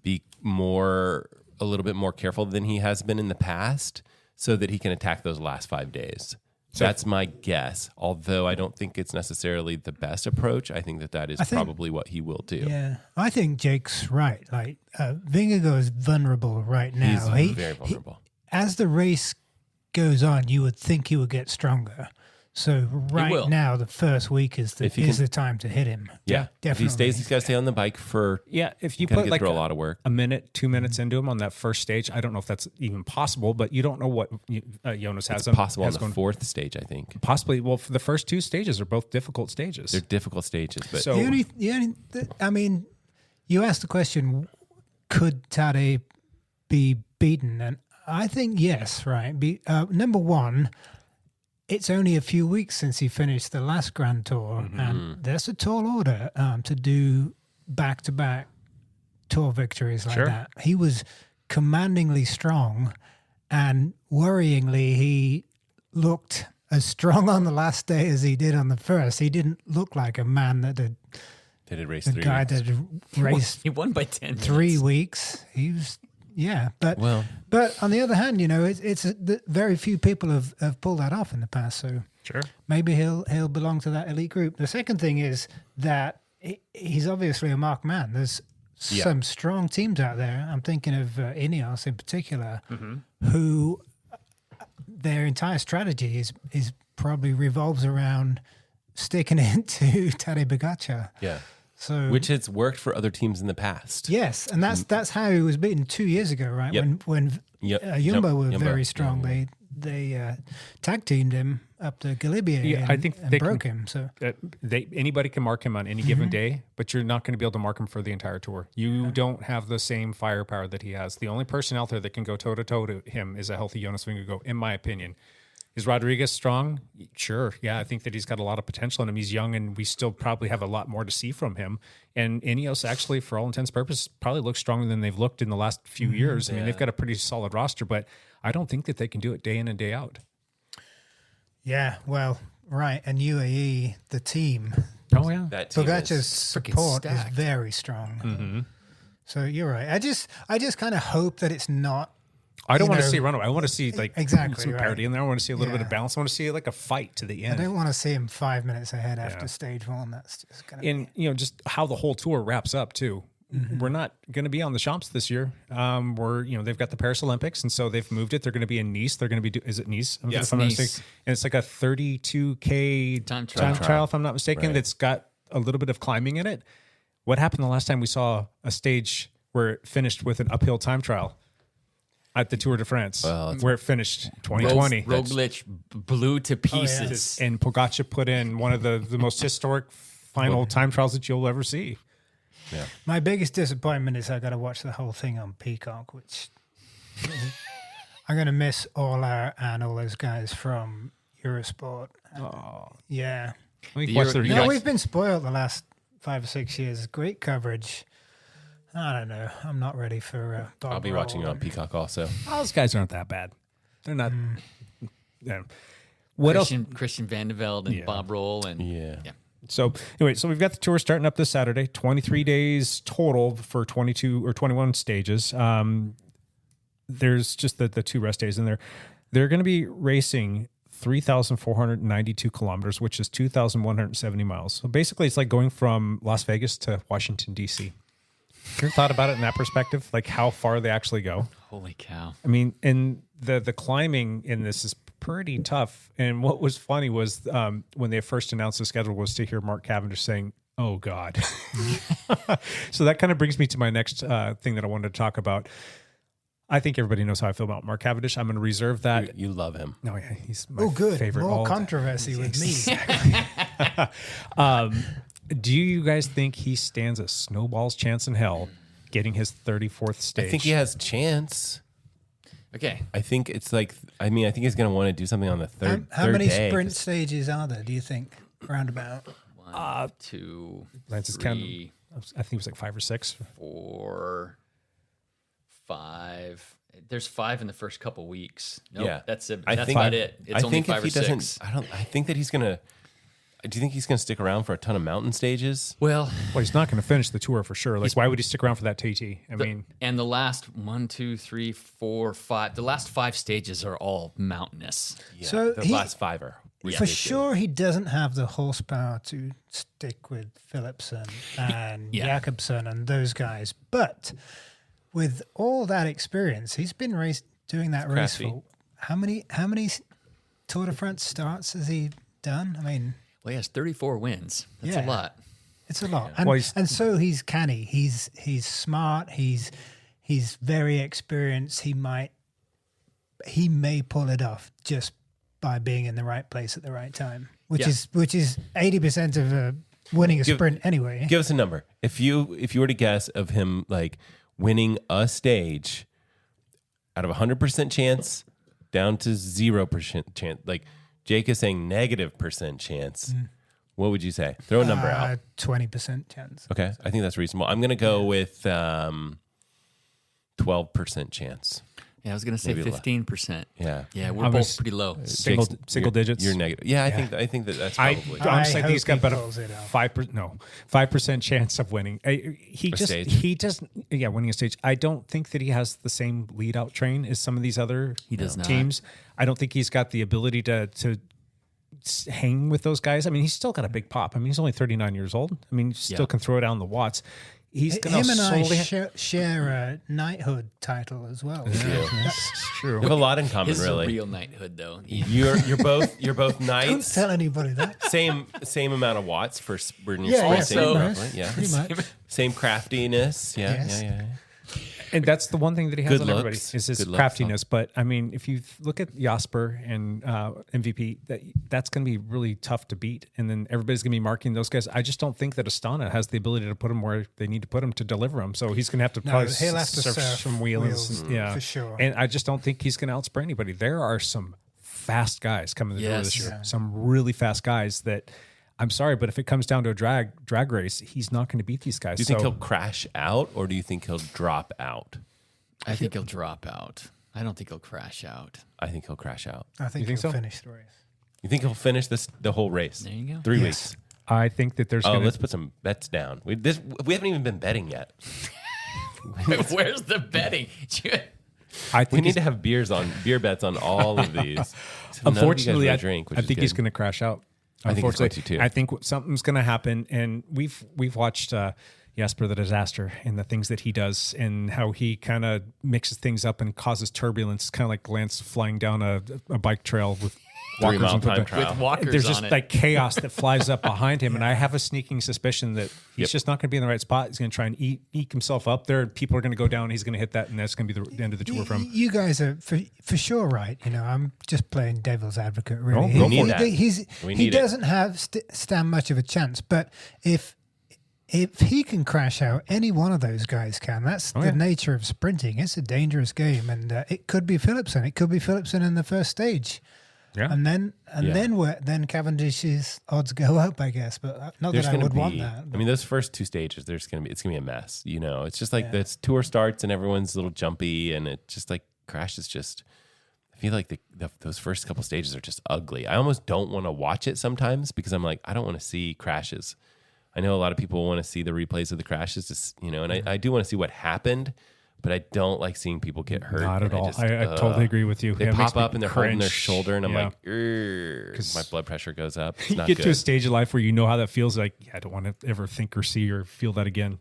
be a little bit more careful than he has been in the past, so that he can attack those last 5 days. That's my guess. Although I don't think it's necessarily the best approach. I think that is probably what he will do. Yeah, I think Jake's right. Vingegaard is vulnerable right now. He's very vulnerable. As the race goes on, you would think he would get stronger. So right now, the first week is the time to hit him. Yeah, definitely. If he stays, he's got to stay on the bike for. Yeah, if you put through a lot of work, a minute, 2 minutes into him on that first stage, I don't know if that's even possible, but you don't know what Jonas has. It's possible on the fourth stage, I think. Possibly. Well, for the first two stages are both difficult stages. They're difficult stages, but you asked the question, could Tadej be beaten? And I think yes, right? Number one, it's only a few weeks since he finished the last Grand Tour, and that's a tall order to do back-to-back Tour victories like that. He was commandingly strong, and worryingly, he looked as strong on the last day as he did on the first. He didn't look like a man that had raced 3 weeks. Guy that had raced he won by 10 minutes. 3 weeks. He was. Yeah, but on the other hand, it's very few people have pulled that off in the past. So sure, maybe he'll belong to that elite group. The second thing is that he's obviously a marked man. There's some strong teams out there. I'm thinking of Ineos in particular, who their entire strategy is probably revolves around sticking it to Tadej Pogačar. Yeah. So, which has worked for other teams in the past. Yes, and that's how he was beaten 2 years ago, right? Yep. When Jumbo were Jumbo. very strong, they tag teamed him up to Galibier I think and they broke can, him. So anybody can mark him on any given day, but you're not going to be able to mark him for the entire tour. You don't have the same firepower that he has. The only person out there that can go toe to toe to him is a healthy Jonas Vingegaard, in my opinion. Is Rodriguez strong? Sure. Yeah, I think that he's got a lot of potential in him. He's young, and we still probably have a lot more to see from him. And Ineos actually, for all intents and purposes, probably looks stronger than they've looked in the last few years. I mean, they've got a pretty solid roster, but I don't think that they can do it day in and day out. yeah, well, right. And UAE, the team, Oh, yeah. That team Pogacar's is support is stacked. very strong. So you're right. I just kind of hope that it's not. I don't you want to know, see a runaway. I want to see exactly, some right. parity in there. I want to see a little bit Yeah. of balance. I want to see like a fight to the I end. don't want to see him 5 minutes ahead after stage one. That's just going to And just how the whole tour wraps up too. We're not going to be on the Champs this year. They've got the Paris Olympics, and so they've moved it. They're going to be in Nice. They're going to be is it Nice? Yes, if I'm not Nice. mistaken. And it's like a 32K Time trial, if I'm not mistaken. Right. That's got a little bit of climbing in it. What happened the last time we saw a stage where it finished with an uphill time trial? At the Tour de France, where it finished 2020. Roglic blew to pieces. And Pogačar put in one of the most historic final time trials that you'll ever see. My biggest disappointment is I got to watch the whole thing on Peacock, which I'm going to miss Orla and all those guys from Eurosport. Yeah. We've been spoiled the last 5 or 6 years. Great coverage. I don't know. I'm not ready for Bob I'll be Roll watching it on Peacock also. Those guys aren't that bad. They're not. Yeah. Christian Van de Velde and Bob Roll and Yeah. So anyway, so we've got the tour starting up this Saturday. 23 days total for 22 or 21 stages. There's just the 2 rest days in there. They're going to be racing 3,492 kilometers, which is 2,170 miles. So basically, it's like going from Las Vegas to Washington, D.C. Have you ever thought about it in that perspective, like how far they actually go? holy cow. I mean, and the climbing in this is pretty tough. And what was funny was when they first announced the schedule was to hear Mark Cavendish saying, "Oh God." So that kind of brings me to my next thing that I wanted to talk about. I think everybody knows how I feel about Mark Cavendish. I'm going to reserve that. You love him. No, yeah, he's my favorite. More all time. controversy with me. Do you guys think he stands a snowball's chance in hell getting his 34th stage? I think he has a chance. Okay. I think it's like, I think he's going to want to do something on the third How many day, sprint 'cause stages are there, do you think, roundabout? 1, 2, Lance is 3, counting. I think it was like 5 or 6. 4, 5. There's 5 in the first couple weeks. No, Yeah. that's it. I That's think- about it. It's I only think 5 if or he 6. doesn't, I think that he's going to, do you think he's going to stick around for a ton of mountain stages? Well, Well, he's not going to finish the tour for sure. Like, why would he stick around for that TT? I mean, and the last 1, 2, 3, 4, 5, the last 5 stages are all mountainous. Yeah, So the he- last 5 are For ridiculous. sure, he doesn't have the horsepower to stick with Philipsen and Jakobsen and those guys. But with all that experience, he's been doing that race crafty. for how many Tour de France starts has he done? I mean, Well, he has 34 wins. That's Yeah. a lot. it's a lot. And, Well, he's- and so he's canny. He's smart. He's very experienced. He may pull it off just by being in the right place at the right time, which Yeah. is 80% of winning a sprint anyway. Give us a number. If you were to guess of him like winning a stage out of 100% chance down to 0% chance, like Jake is saying -% chance, what would you say? Throw a number out. 20% chance. Okay, I think that's reasonable. I'm going to go with 12% chance. Yeah, I was going to say Maybe 15%. Yeah. Yeah, we're I'm both gonna pretty low. single You're- digits. You're negative. Yeah, I think that's I probably. honestly think he's got hope he about a pulls it off. 5% chance of winning. stage. Winning a stage. I don't think that he has the same lead out train as some of these other He does not. teams. I don't think he's got the ability to hang with those guys. I mean, he's still got a big pop. I mean, he's only 39 years old. I mean, he still can throw down the watts. He's going to him and I share a knighthood title as well. Yeah, that's true. We have a lot in common, His really. is a real knighthood, though. You're both Don't knights. tell anybody that. Same amount of watts for sprinting. Yeah, pretty much. Same craftiness. Yeah, Yes. yeah. And that's the one thing that he has Good on everybody looks. is his Good looks, craftiness. But I mean, if you look at Jasper and MVP, that's going to be really tough to beat. And then everybody's going to be marking those guys. I just don't think that Astana has the ability to put him where they need to put him to deliver him. So he's going to have to probably he'll have to surf some wheels. Yeah, for sure. And I just don't think he's going to outsprint anybody. There are some fast guys coming to the door this year. Yeah. Some really fast guys that. I'm sorry, but if it comes down to a drag race, he's not going to beat these guys. Do you think he'll crash out, or do you think he'll drop out? I think he'll drop out. I don't think he'll crash out. I think he'll crash out. I think think he'll so? finish the race. You think he'll finish the whole race? There you go. 3 Yes. weeks. I think that there's. Oh, let's put some bets down. We haven't even been betting yet. Where's the betting? I We think need to have beer bets on all of these. Unfortunately, I drink. I think he's going to crash out. I think he's going to, Unfortunately, too. I think something's going to happen, and we've watched Jasper the Disaster and the things that he does, and how he kind of mixes things up and causes turbulence, kind of like Lance flying down a bike trail with 3 walkers mile and time stuff. trial. With walkers There's on just it. like chaos that flies up behind him, and I have a sneaking suspicion that he's just not going to be in the right spot. He's going to try and eke himself up there. People are going to go down. He's going to hit that, and that's going to be the end of the tour for him. You guys are for sure right. You know, I'm just playing devil's advocate. Really, No, go for it. We he need it. doesn't have stand much of a chance. But if he can crash out, any one of those guys can. That's the nature of sprinting. It's a dangerous game, and it could be Philipsen. It could be Philipsen in the first stage. Yeah. And then Cavendish's odds go up, I guess. But not There's that I gonna would be, want that. I mean, those first 2 stages, it's gonna be a mess. You know, it's just like this tour starts and everyone's a little jumpy, and it just like crashes. Just I feel like those first couple stages are just ugly. I almost don't want to watch it sometimes because I'm like, I don't want to see crashes. I know a lot of people want to see the replays of the crashes, just, you know, and I do want to see what happened. But I don't like seeing people get hurt. Not at And all. I totally agree with you. They Yeah, it makes pop me up and they're holding their cringe. shoulder, and I'm Yeah. like, because my blood pressure goes up. It's You not get good. to a stage of life where you know how that feels. Like, I don't want to ever think or see or feel that again.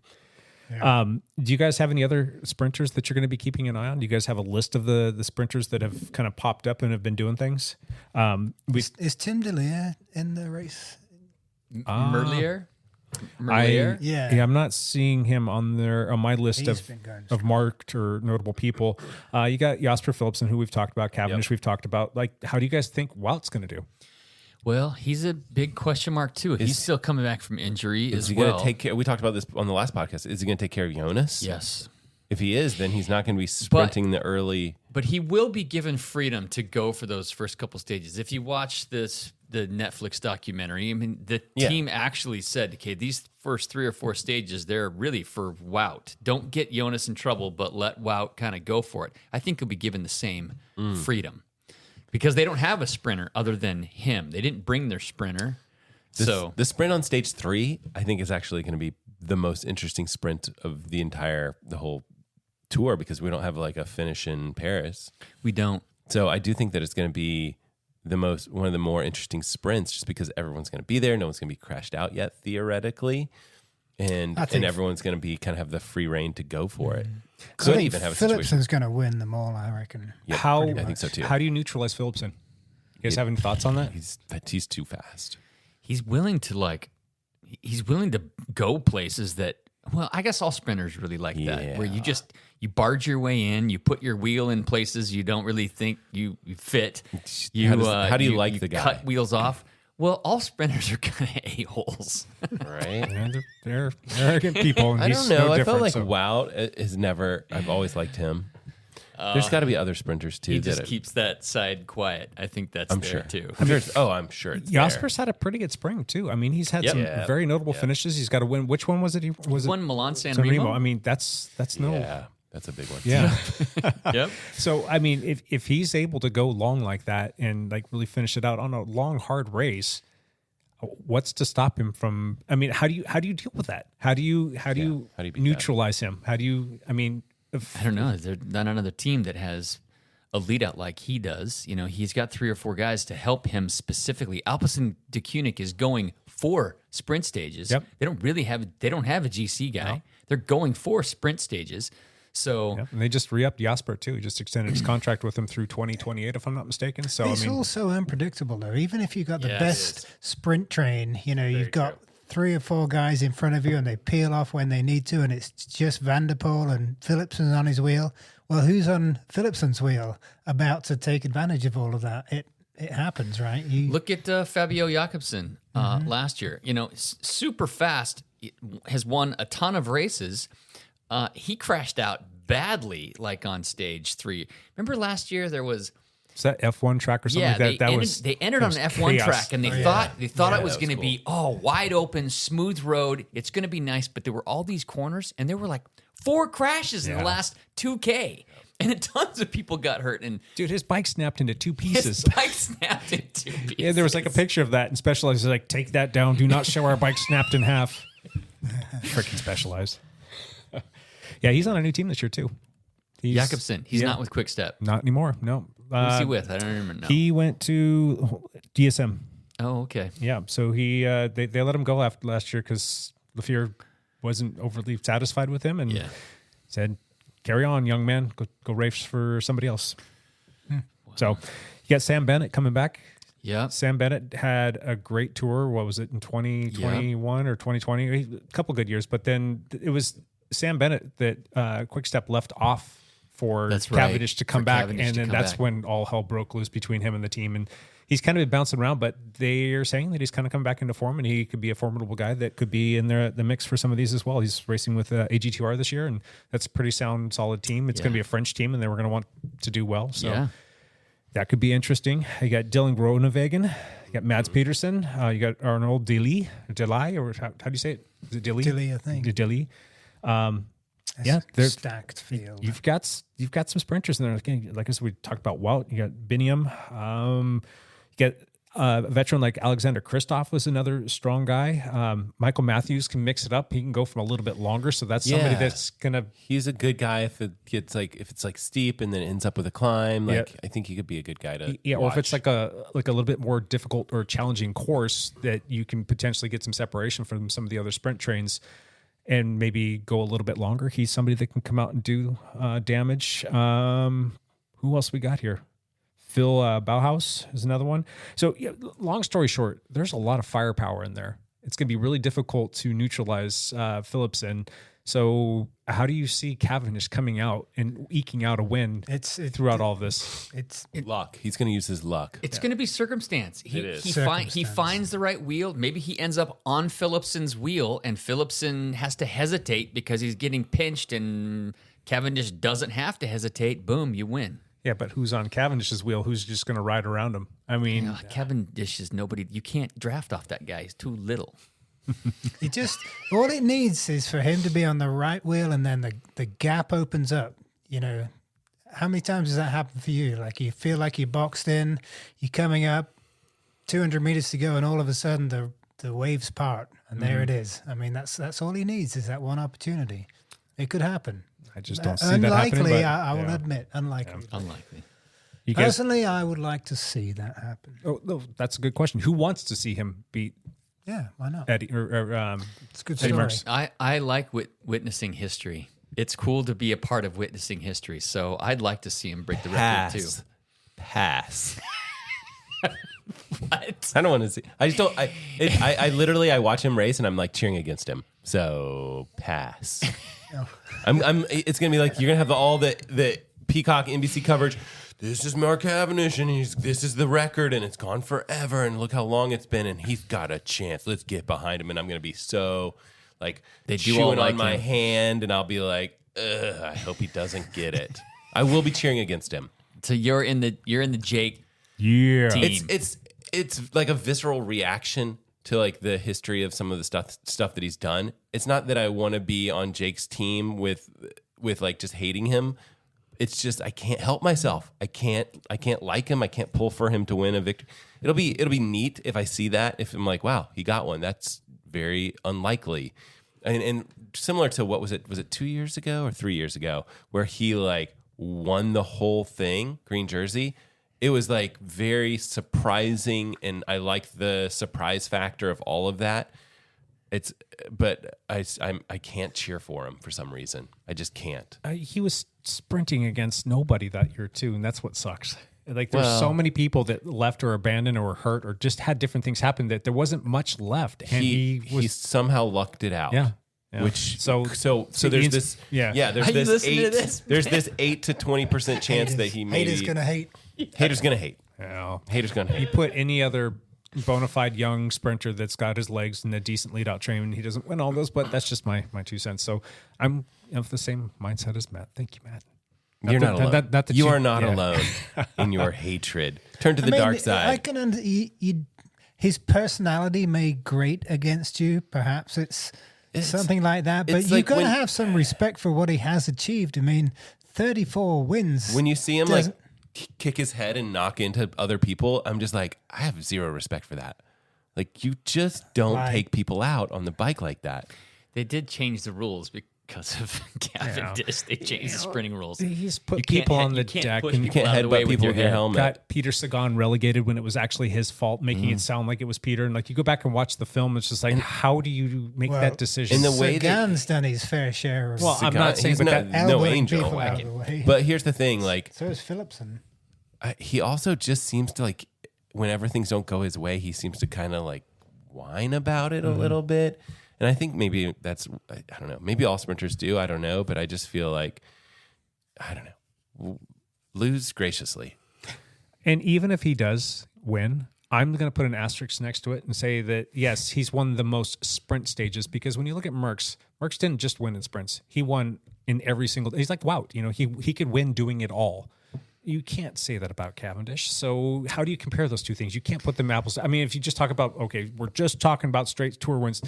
Do you guys have any other sprinters that you're going to be keeping an eye on? Do you guys have a list of the sprinters that have kind of popped up and have been doing things? Is Tim Delia in the race? Merlier? Yeah. I'm not seeing him on my list He's been going of marked or notable people. You got Jasper Philipsen, who we've talked about, Cavendish, we've talked about. Like, how do you guys think Wout's going to do? Well, he's a big question mark too. He's still coming back from injury Is as he well. going to take care? We talked about this on the last podcast. Is he going to take care of Jonas? Yes. If he is, then he's not going to be sprinting the early. But he will be given freedom to go for those first couple stages. If you watch the Netflix documentary, I mean, the team actually said, okay, these first 3 or 4 stages, they're really for Wout. Don't get Jonas in trouble, but let Wout kind of go for it. I think he'll be given the same freedom because they don't have a sprinter other than him. They didn't bring their sprinter. The sprint on stage 3, I think, is actually going to be the most interesting sprint of the whole tour because we don't have like a finish in Paris. We don't. So I do think that it's going to be one of the more interesting sprints just because everyone's going to be there. No one's going to be crashed out yet, theoretically. And everyone's going to be kind of have the free reign to go for it. Could even have a situation. Philipsen's going to win them all, I reckon. Yep, I think so too. How do you neutralize Philipsen? You guys have any thoughts on that? He's too fast. He's willing to go places that, well, I guess all sprinters really like that, where you barge your way in, you put your wheel in places you don't really think you fit. How do you like the guy? Cut wheels off. Well, all sprinters are kind of a-holes. Right? Yeah, they're arrogant people. And I he's don't know. no I felt like different, so- Wout is never. I've always liked him. There's got to be other sprinters too. He just keeps that side quiet. I think that's I'm there sure too. I'm sure it's Jasper's had a pretty good spring too. I mean, he's had some very notable finishes. He's got to win. Which one was it? He won Milan-San Remo. I mean, that's no. Yeah, that's a big one. Yeah. Yep. So I mean, if he's able to go long like that and like really finish it out on a long hard race, what's to stop him from? I mean, how do you deal with that? How do you beat neutralize him? How do you? I mean, I don't know. There's not another team that has a lead out like he does, he's got 3 or 4 guys to help him specifically. Alpecin de Koenig is going for sprint stages. Yep. They don't have a GC guy. No. They're going for sprint stages. So and they just re-upped Jasper too. He just extended his contract with him through 2028, if I'm not mistaken. So it's all so unpredictable though. Even if you've got the best sprint train, you've got 3 or 4 guys in front of you and they peel off when they need to, and it's just Van der Poel and Philipsen's on his wheel. Well, who's on Philipsen's wheel about to take advantage of all of that? It happens, right? Look at Fabio Jakobsen last year. Super fast, has won a ton of races. He crashed out badly, like on stage 3. Remember last year there was... Is that F1 track or something like that? They entered on an F1 track, and they thought it was going to be wide open, smooth road. It's going to be nice, but there were all these corners, and there were like 4 crashes in the last 2K, and tons of people got hurt. And dude, his bike snapped into 2 pieces. His bike snapped in 2 pieces. Yeah, there was like a picture of that, and Specialized was like, "Take that down. Do not show our bike snapped in half." Freaking Specialized. Yeah, he's on a new team this year too. Jakobsen. He's not with Quick Step. Not anymore. No. Who's he with? I don't even know. He went to DSM. Oh, okay. Yeah. So he they let him go after last year because Lafleur wasn't overly satisfied with him and said, "Carry on, young man. Go race for somebody else." Wow. So you got Sam Bennett coming back. Yeah. Sam Bennett had a great tour. What was it, in 2021 or 2020? A couple good years, but then it was Sam Bennett that Quick Step left off for Cavendish to come back, and then that's when all hell broke loose between him and the team. And he's kind of been bouncing around, but they are saying that he's kind of come back into form, and he could be a formidable guy that could be in the mix for some of these as well. He's racing with AG2R this year, and that's a pretty solid team. It's going to be a French team, and they were going to want to do well. So that could be interesting. You got Dylan Groenewegen, you got Mads Peterson, you got Arnold Delay, or how do you say it? Is it Delay? Delay, I think. Delay. They're stacked field. You've got some sprinters in there. Like I said, we talked about Wout. You got Biniam. You get a veteran like Alexander Kristoff was another strong guy. Michael Matthews can mix it up. He can go from a little bit longer. So that's somebody that's gonna. He's a good guy if it's steep and then ends up with a climb. I think he could be a good guy to. Or if it's like a little bit more difficult or challenging course that you can potentially get some separation from some of the other sprint trains. And maybe go a little bit longer. He's somebody that can come out and do damage. Who else we got here? Phil Bauhaus is another one. So long story short, there's a lot of firepower in there. It's going to be really difficult to neutralize Philipsen. So how do you see Cavendish coming out and eking out a win throughout all of this? It's luck. He's going to use his luck. It's going to be circumstance. He finds the right wheel. Maybe he ends up on Philipsen's wheel, and Philipsen has to hesitate because he's getting pinched, and Cavendish doesn't have to hesitate. Boom, you win. Yeah, but who's on Cavendish's wheel? Who's just going to ride around him? I mean, Cavendish is nobody. You can't draft off that guy. He's too little. All it needs is for him to be on the right wheel, and then the gap opens up. How many times does that happen for you? Like you feel like you're boxed in, you're coming up 200 meters to go, and all of a sudden the waves part, and there it is. I mean, that's all he needs is that one opportunity. It could happen. I just don't see that happening. Unlikely, I will admit, unlikely. Yeah, unlikely. Personally, I would like to see that happen. Oh, no, that's a good question. Who wants to see him beat? Yeah, why not? Eddie, it's a good Eddie story. Merckx. I like witnessing history. It's cool to be a part of witnessing history. So I'd like to see him break the record too. Pass. What? I don't want to see. I just don't. I literally watch him race and I'm like cheering against him. So pass. It's gonna be like you're gonna have all the Peacock NBC coverage. This is Mark Cavendish, and this is the record, and it's gone forever, and look how long it's been, and he's got a chance. Let's get behind him, and I'm going to be so, they do chewing all like on my him. hand, and I'll be like, ugh, I hope he doesn't get it. I will be cheering against him. So you're in the Jake Yeah. team. It's like a visceral reaction to like the history of some of the stuff that he's done. It's not that I want to be on Jake's team with like just hating him. It's just I can't help myself. I can't like him. I can't pull for him to win a victory. It'll be neat if I see that. If I'm like, wow, he got one. That's very unlikely. And similar to what was it 2 years ago or 3 years ago where he like won the whole thing, green jersey, it was like very surprising, and I liked the surprise factor of all of that. But I can't cheer for him for some reason. I just can't. He was sprinting against nobody that year too, and that's what sucks. Like there's so many people that left or abandoned or were hurt or just had different things happen that there wasn't much left, and he somehow lucked it out. Yeah. Which so there's this there's this 8 to 20% chance that he maybe haters gonna hate. Haters gonna hate. Yeah. Haters gonna hate. You put any other bona fide young sprinter that's got his legs and a decent lead out train, he doesn't win all those, but that's just my 2 cents. So I'm of the same mindset as Matt. Thank you, Matt. You're not alone. You are not alone in your hatred. Turn to the dark side. I can his personality may grate against you. Perhaps it's something like that, but you've got to have some respect for what he has achieved. I mean, 34 wins. When you see him like kick his head and knock into other people, I'm just like, I have zero respect for that. Like, you just don't take people out on the bike like that. They did change the rules because of Cavendish. They changed the sprinting rules. He's put people on the deck, and you can't headbutt people with your helmet. Got Peter Sagan relegated when it was actually his fault, making it sound like it was Peter. And like you go back and watch the film, it's just like, how do you make that decision? In the way Sagan's done his fair share of. Well, I'm not saying, but no angel. But here's the thing, like, so is Philipsen. He also just seems to, like, whenever things don't go his way, he seems to kind of like whine about it a little bit. And I think maybe that's, I don't know, maybe all sprinters do, I don't know, but I just feel like, I don't know, lose graciously. And even if he does win, I'm going to put an asterisk next to it and say that, yes, he's won the most sprint stages, because when you look at Merckx didn't just win in sprints. He won in every single, he's like Wout, he could win doing it all. You can't say that about Cavendish. So how do you compare those two things? You can't put them apples. I mean, if you just talk about, okay, we're just talking about straight tour wins,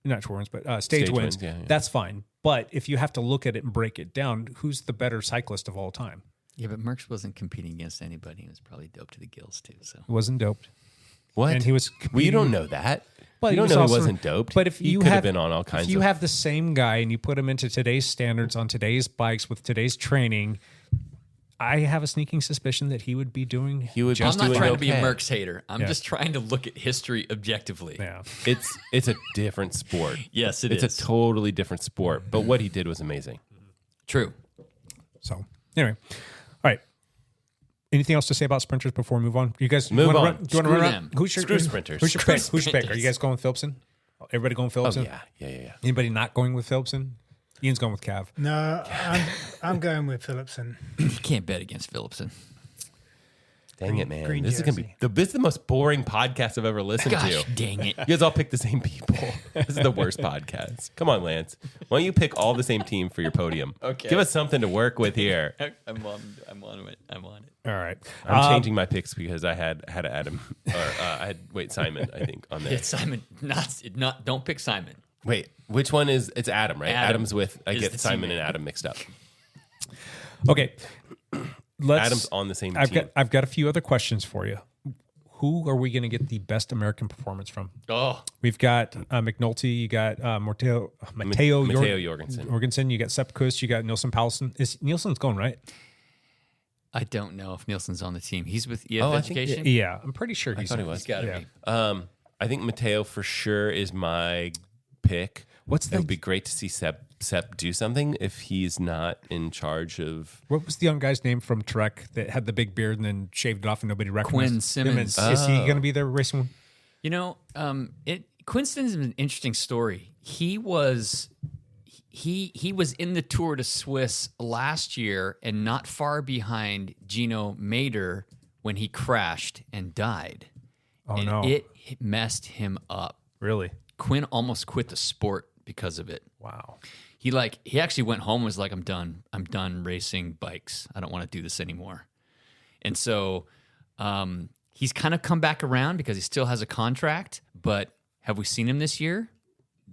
not tour wins, but stage wins, that's fine. But if you have to look at it and break it down, who's the better cyclist of all time? Yeah, but Merckx wasn't competing against anybody. He was probably doped to the gills too. So he wasn't doped. What? And he was. Well, you don't know that. But you don't know he wasn't doped. But if he you could have have been on all kinds. If you have the same guy and you put him into today's standards on today's bikes with today's training, I have a sneaking suspicion that he would be doing. I'm not trying to be a Merckx hater. I'm just trying to look at history objectively. Yeah, it's a different sport. Yes, it's a totally different sport. But what he did was amazing. True. So anyway, all right. Anything else to say about sprinters before we move on? You guys move on. Do you want to run around? Who's your sprinters? Who's your pick? Who's your pick? Are you guys going with Philipsen? Everybody going Philipsen? Oh, yeah. Anybody not going with Philipsen? Ian's going with Cav. No, I'm going with Philipsen. You can't bet against Philipsen. Dang it, man. This is going to be the most boring podcast I've ever listened to. Dang it. You guys all pick the same people. This is the worst podcast. Come on, Lance. Why don't you pick all the same team for your podium? Okay. Give us something to work with here. I'm on it. All right. I'm changing my picks because I had Adam, or I had Simon, I think, on there. It's Simon. Don't pick Simon. Wait, which one is? It's Adam, right? Adam's with. I get Simon teammate. and Adam mixed up. Okay. Adam's on the same team. I've got a few other questions for you. Who are we going to get the best American performance from? Oh, we've got McNulty. You got Matteo Jorgensen. You got Sepp Kuss. You got Nielsen Paulsen. Nielsen's going, right? I don't know if Nielsen's on the team. He's with EF Education. Yeah, I'm pretty sure I thought he was. He's got to be. I think Matteo for sure is my pick. It would be great to see Sepp do something if he's not in charge of. What was the young guy's name from Trek that had the big beard and then shaved it off and nobody recognized? Quinn Simmons. Is he going to be there racing? Quinn Simmons is an interesting story. He was in the Tour de Suisse last year and not far behind Gino Mader when he crashed and died. Oh, and no. It messed him up. Really? Quinn almost quit the sport because of it. Wow. He actually went home and was like, I'm done racing bikes. I don't want to do this anymore. And so he's kind of come back around because he still has a contract, but have we seen him this year?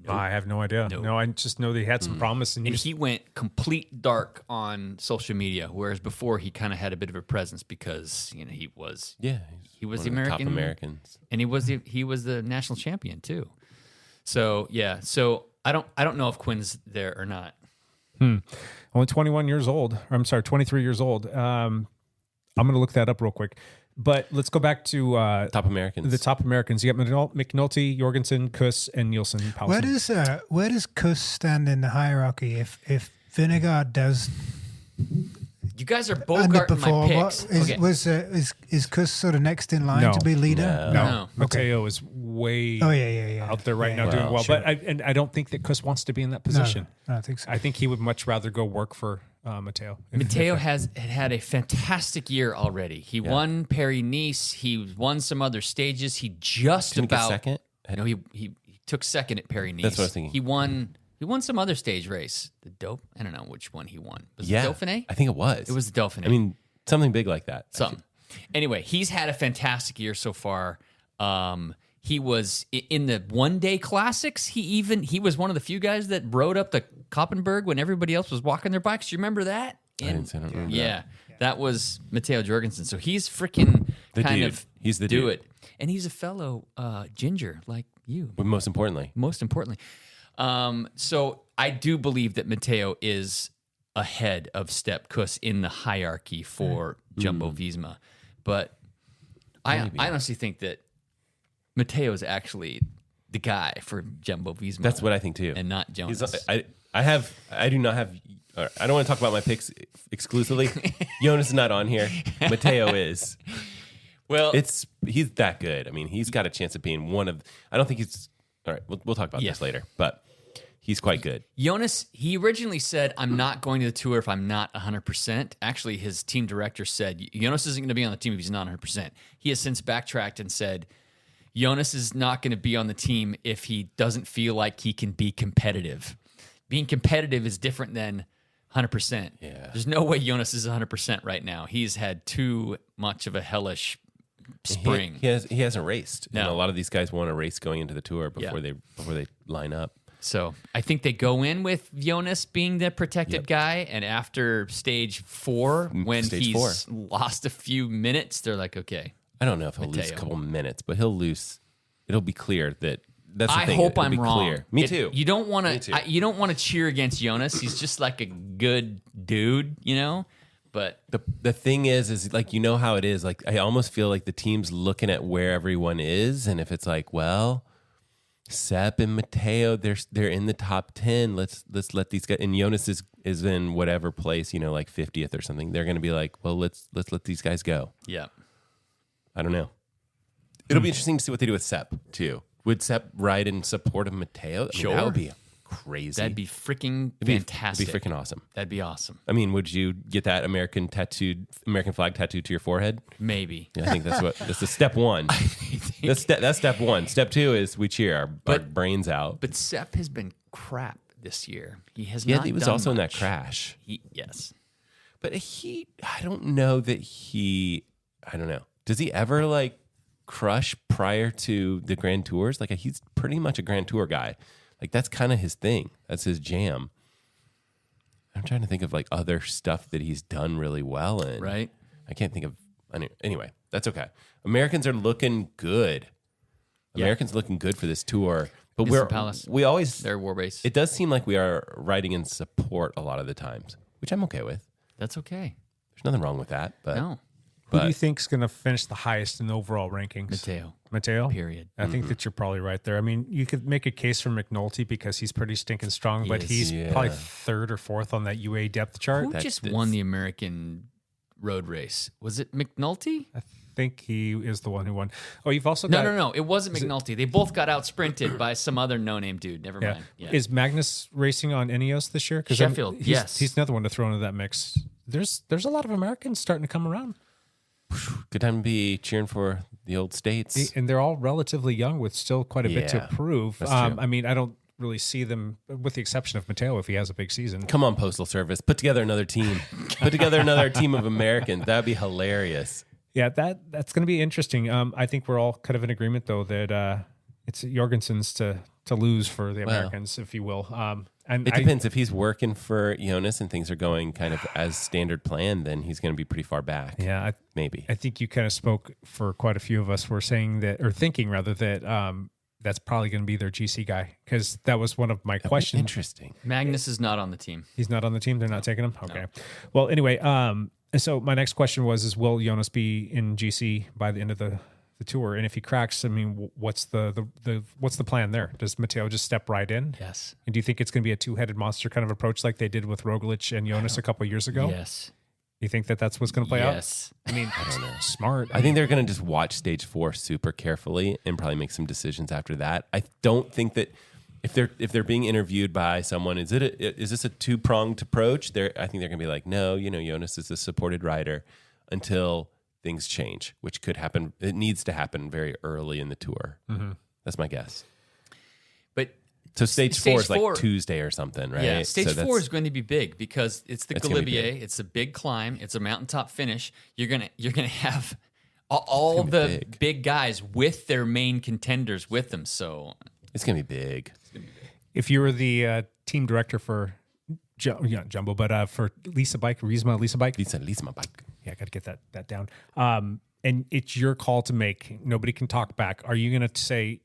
Nope. I have no idea. Nope. No, I just know that he had some promise. And he went complete dark on social media, whereas before he kind of had a bit of a presence because he was the American, top Americans, and he was the national champion too. So I don't know if Quinn's there or not. Only 21 years old. Or I'm sorry, 23 years old. I'm going to look that up real quick. But let's go back to Top Americans. The top Americans. You got McNulty, Jorgensen, Kuss, and Nielsen. Paulsen. Where does Kuss stand in the hierarchy? If Vingegaard does You guys are bogarting my picks. Is Kuss sort of next in line to be leader? No. Mateo is way out there right now doing well. Sure. But I don't think that Kuss wants to be in that position. No, I don't think so. I think he would much rather go work for Mateo. Mateo had a fantastic year already. He won Paris-Nice. He won some other stages. He just Didn't about get second. No, he took second at Paris-Nice. That's what I was thinking. He won some other stage race. I don't know which one he won. Was it Dauphiné? I think it was. It was the Dauphiné. I mean, something big like that. Something. Anyway, he's had a fantastic year so far. He was in the one-day classics. He was one of the few guys that rode up the Koppenberg when everybody else was walking their bikes. Do you remember that? I don't remember that. That was Matteo Jorgensen. So he's freaking He's the do dude. it. And he's a fellow ginger like you. But most importantly. So I do believe that Matteo is ahead of Stepp Kuss in the hierarchy for Jumbo-Visma. But I honestly think that Matteo is actually the guy for Jumbo-Visma. That's what I think too. And not Jonas. I don't want to talk about my picks exclusively. Jonas is not on here. Matteo is. Well, he's that good. I mean, he's got a chance of being one of. I don't think he's. All right, we'll talk about this later. But he's quite good. Jonas, he originally said, "I'm not going to the tour if I'm not 100%." Actually, his team director said Jonas isn't going to be on the team if he's not 100%. He has since backtracked and said Jonas is not going to be on the team if he doesn't feel like he can be competitive. Being competitive is different than 100%. Yeah. There's no way Jonas is 100% right now. He's had too much of a hellish spring. He hasn't raced. No. And a lot of these guys want to race going into the tour before they line up. So I think they go in with Jonas being the protected guy, and after stage 4, when he's lost a few minutes, they're like, okay. I don't know if he'll lose a couple minutes, but he'll lose. It'll be clear that that's the I thing. hope It'll I'm be wrong. Clear. Me too. You don't want to. You don't want to cheer against Jonas. He's just like a good dude, you know. But the thing is like, you know how it is. Like, I almost feel like the team's looking at where everyone is, and if it's like, well, Sepp and Matteo, they're in the top 10. Let's let these guys. And Jonas is in whatever place, you know, like 50th or something. They're going to be like, well, let's let these guys go. Yeah. I don't know. It'll be interesting to see what they do with Sepp too. Would Sepp ride in support of Matteo? I mean, Sure. that would be crazy. That'd be freaking fantastic. It'd be freaking awesome. That'd be awesome. I mean, would you get that American flag tattooed to your forehead? Maybe. Yeah, I think that's the step one. That's step one. Step 2 is we cheer our brains out. But Sepp has been crap this year. He has Yeah, not he was done also in that much. crash. Yes. But I don't know that I don't know. Does he ever like crush prior to the Grand Tours? Like, he's pretty much a Grand Tour guy. Like, that's kind of his thing. That's his jam. I'm trying to think of like other stuff that he's done really well in. Right. I can't think of. Anyway, that's okay. Americans are looking good. Americans looking good for this tour. But we always their war base. It does seem like we are riding in support a lot of the times, which I'm okay with. That's okay. There's nothing wrong with that. But No. Who do you think's going to finish the highest in the overall rankings? Mateo. Period. I think that you're probably right there. I mean, you could make a case for McNulty because he's pretty stinking strong, but he's probably 3rd or 4th on that UA depth chart. Who just won the American road race? Was it McNulty? I think he is the one who won. Oh, you've also got... No. It wasn't McNulty. They both got out sprinted by some other no-name dude. Never mind. Yeah. Is Magnus racing on Ineos this year? Sheffield, He's another one to throw into that mix. There's a lot of Americans starting to come around. Good time to be cheering for the old states. And they're all relatively young with still quite a bit to prove. That's true. I mean, I don't really see them, with the exception of Matteo, if he has a big season. Come on, Postal Service. Put together another team. Put together another team of Americans. That'd be hilarious. Yeah, that's going to be interesting. I think we're all kind of in agreement, though, that it's Jorgensen's to lose for the Americans, if you will. And it depends. If he's working for Jonas and things are going kind of as standard plan, then he's going to be pretty far back. Yeah, maybe. I think you kind of spoke for quite a few of us. We're saying that, or thinking rather, that that's probably going to be their GC guy, because that was one of my questions. Interesting. Magnus is not on the team. He's not on the team. They're not taking him. Okay. No. Well, anyway, so my next question was: will Jonas be in GC by the end of the tour? And if he cracks, I mean, what's the plan there? Does Matteo just step right in? Yes. And do you think it's going to be a two-headed monster kind of approach like they did with Roglic and Jonas a couple of years ago? Yes. You think that's what's going to play out? Yes. I mean, I don't know. Smart. I think they're going to just watch stage 4 super carefully and probably make some decisions after that. I don't think that if they're being interviewed by someone, is this a two-pronged approach? I think they're going to be like, no, Jonas is a supported rider until things change, which could happen. It needs to happen very early in the tour. Mm-hmm. That's my guess. But so stage 4 is like Tuesday or something, right? Yeah, stage 4 is going to be big because it's the Galibier. It's a big climb. It's a mountaintop finish. You're gonna have all the big guys with their main contenders with them. So it's gonna be big. If you were the team director for Jumbo, but for Lisa Bike, Lisa Bike. Yeah, I got to get that down. And it's your call to make. Nobody can talk back. Are you going to say,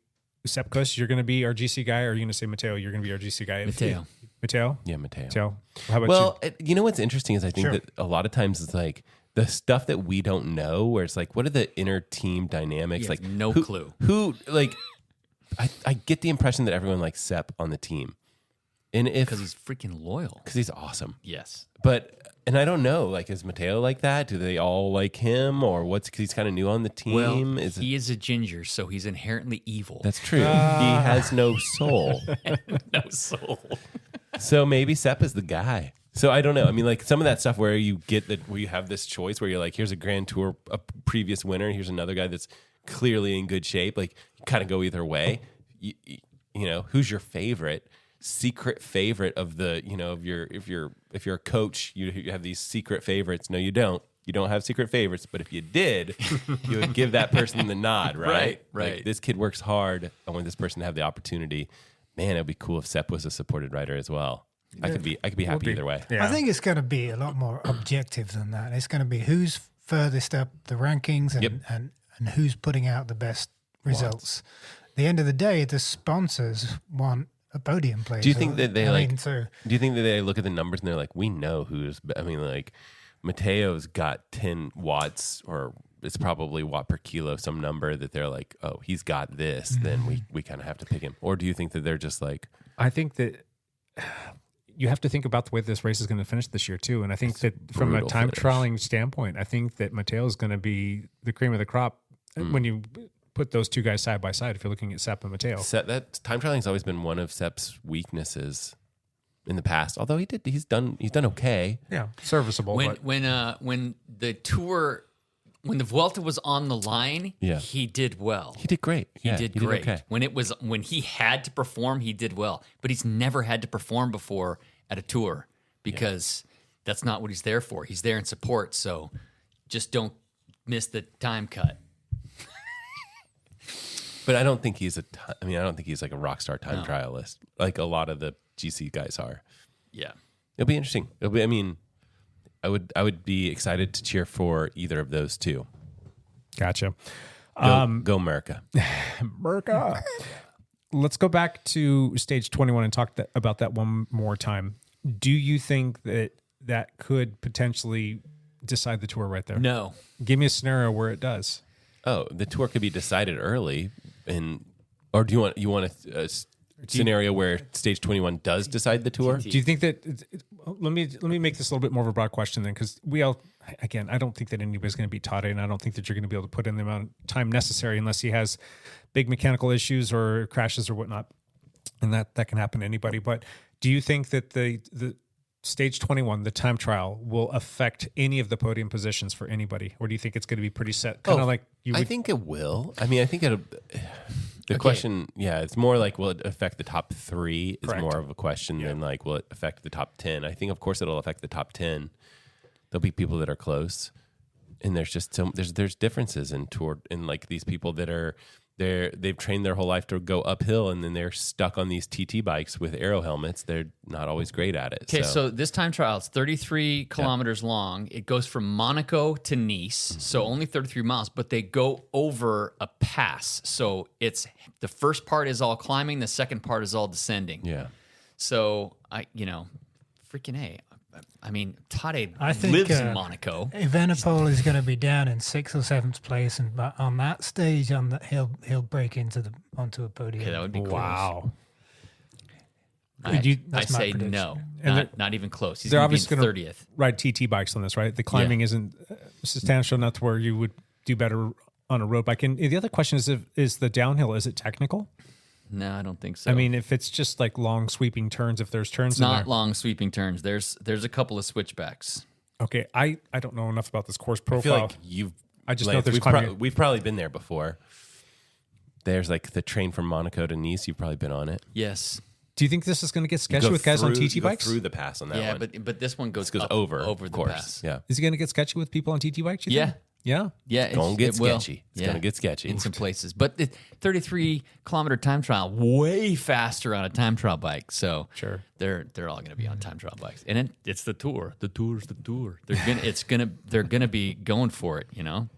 Sepp Kuss, you're going to be our GC guy, or are you going to say, Matteo, you're going to be our GC guy? Matteo? Yeah, Matteo. How about you? You know what's interesting is I think that a lot of times it's like the stuff that we don't know, where it's like, what are the inner team dynamics? Like no clue. Who like? I get the impression that everyone likes Sepp on the team, and because he's freaking loyal, because he's awesome. Yes, and I don't know, like, is Matteo like that? Do they all like him, or what's, because he's kind of new on the team? Well, he is a ginger, so he's inherently evil. That's true. He has no soul. No soul. So maybe Sepp is the guy. So I don't know. I mean, like some of that stuff where you have this choice where you're like, here's a Grand Tour, a previous winner, and here's another guy that's clearly in good shape. Like, you kind of go either way. You know, who's your favorite? Secret favorite of the, if you're a coach, you have these secret favorites. No, you don't have secret favorites, but if you did, you would give that person the nod, right? Right. Like, this kid works hard. I want this person to have the opportunity. Man, it'd be cool if Sepp was a supported rider as well. I could be happy either way. Yeah. I think it's going to be a lot more objective than that. It's going to be who's furthest up the rankings and who's putting out the best results. At the end of the day, the sponsors want a podium place. Do you think that they do you think that they look at the numbers and they're like, we know who's, I mean, like Matteo's got 10 watts, or it's probably watt per kilo, some number that they're like, oh, he's got this, then we kind of have to pick him. Or do you think that they're just like, I think that you have to think about the way this race is going to finish this year too. And I think that from a time trialing standpoint, I think that Matteo is going to be the cream of the crop when you put those two guys side by side. If you're looking at Sepp and Matteo, that time trialing has always been one of Sepp's weaknesses in the past. Although he's done okay. Yeah, serviceable. When the tour, when the Vuelta was on the line, he did well. He did great. He did great. Okay. When he had to perform, he did well. But he's never had to perform before at a tour because that's not what he's there for. He's there in support. So just don't miss the time cut. But I don't think he's I don't think he's like a rock star time trialist like a lot of the GC guys are. Yeah, it'll be interesting. I would be excited to cheer for either of those two. Gotcha. Go America. America. Let's go back to stage 21 and talk about that one more time. Do you think that could potentially decide the tour right there? No. Give me a scenario where it does. Oh, the tour could be decided early, or do you want a scenario where stage 21 does decide the tour? Do you think that? Let me make this a little bit more of a broad question then, because I don't think that anybody's going to beat Tade, and I don't think that you're going to be able to put in the amount of time necessary unless he has big mechanical issues or crashes or whatnot, and that can happen to anybody. But do you think that the stage 21, the time trial, will affect any of the podium positions for anybody, or do you think it's going to be pretty set? Kind of like you. I think it will. I mean, I think it'll. The question, it's more like, will it affect the top 3 is more of a question than like, will it affect the top 10? I think, of course, it'll affect the top 10. There'll be people that are close, and there's just there's differences in like these people that are they've trained their whole life to go uphill, and then they're stuck on these TT bikes with aero helmets. They're not always great at it. Okay, so this time trial is 33 kilometers long. It goes from Monaco to Nice, so only 33 miles, but they go over a pass. So it's the first part is all climbing, the second part is all descending. Yeah. So freaking A. I mean, Tade I think, lives in Monaco. Evenepoel is going to be down in 6th or 7th place, and on that stage, he'll break onto a podium. Okay, that would be close. Wow. I That's my say prediction. no, And not even close. He's They're going to obviously be going 30th. to ride TT bikes on this, right? The climbing isn't substantial enough to where you would do better on a road bike. And the other question is the downhill, is it technical? No, I don't think so. I mean, if it's just like long sweeping turns, if there's turns it's in not there. long sweeping turns. There's a couple of switchbacks. Okay, I don't know enough about this course I feel profile. like I just know there's climbing. we've probably been there before. There's like the train from Monaco to Nice. You've probably been on it. Yes. Do you think this is going to get You sketchy go with guys on through- TT you go bikes? through the pass on that Yeah, one. but this one goes This goes up, over the of course. pass. Yeah. Is it going to get sketchy with people on TT bikes? You Yeah. think? Yeah. Yeah, It's gonna get it will. sketchy. It's gonna get sketchy. in some places. But the 33-kilometer time trial, way faster on a time trial bike. So Sure. they're all going to be on time trial bikes, and it's the tour. The tour's the tour. They're gonna be going for it.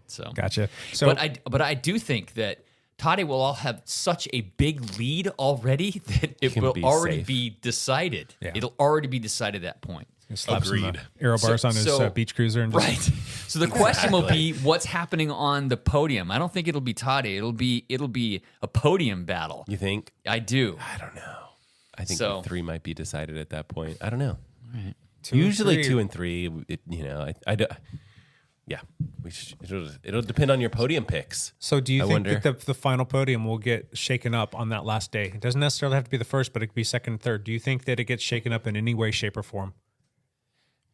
So Gotcha. So, but I do think that Tade will all have such a big lead already that it Can will be already safe. be decided. Yeah. It'll already be decided at that point. slap some Agreed. aero bars on his So- beach cruiser and just, Right. So the question will be, what's happening on the podium? I don't think it'll be Tade. It'll be a podium battle. You think? I do. I don't know. I think So- the 3 might be decided at that point. I don't know. Right. Usually 3. 2 and 3. I do. Yeah, it'll depend on your podium picks. So do you I think wonder- that the final podium will get shaken up on that last day? It doesn't necessarily have to be the first, but it could be second and third. Do you think that it gets shaken up in any way, shape, or form?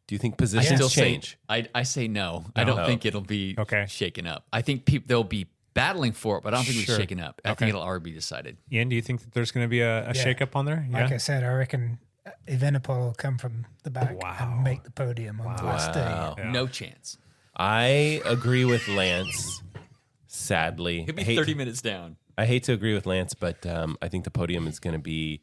Do you think I positions still change? say I say no. I don't think it'll be shaken up. I think they'll be battling for it, but I don't think it'll Sure. be shaken up. I think it'll already be decided. Ian, do you think that there's going to be a shake-up on there? Like I said, I reckon Evenepoel will come from the back Wow. and make the podium on the last day. No chance. I agree with Lance. Sadly, He'll be 30 minutes down. I hate to agree with Lance, but I think the podium is going to be.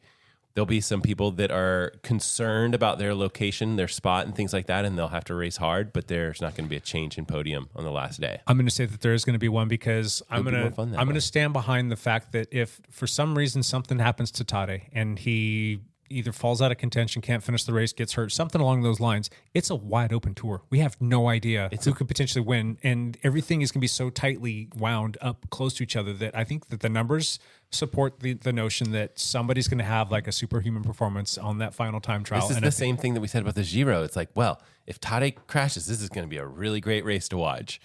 There'll be some people that are concerned about their location, their spot, and things like that, and they'll have to race hard. But there's not going to be a change in podium on the last day. I'm going to say that there is going to be one because I'm It'll be going more fun that to way. stand behind the fact that if for some reason something happens to Tade and he either falls out of contention, can't finish the race, gets hurt, something along those lines, it's a wide open tour. We have no idea who could potentially win, and everything is going to be so tightly wound up close to each other that I think that the numbers support the notion that somebody's going to have like a superhuman performance on that final time trial. This is And the same thing that we said about the Giro. It's like, well, if Tade crashes, this is going to be a really great race to watch.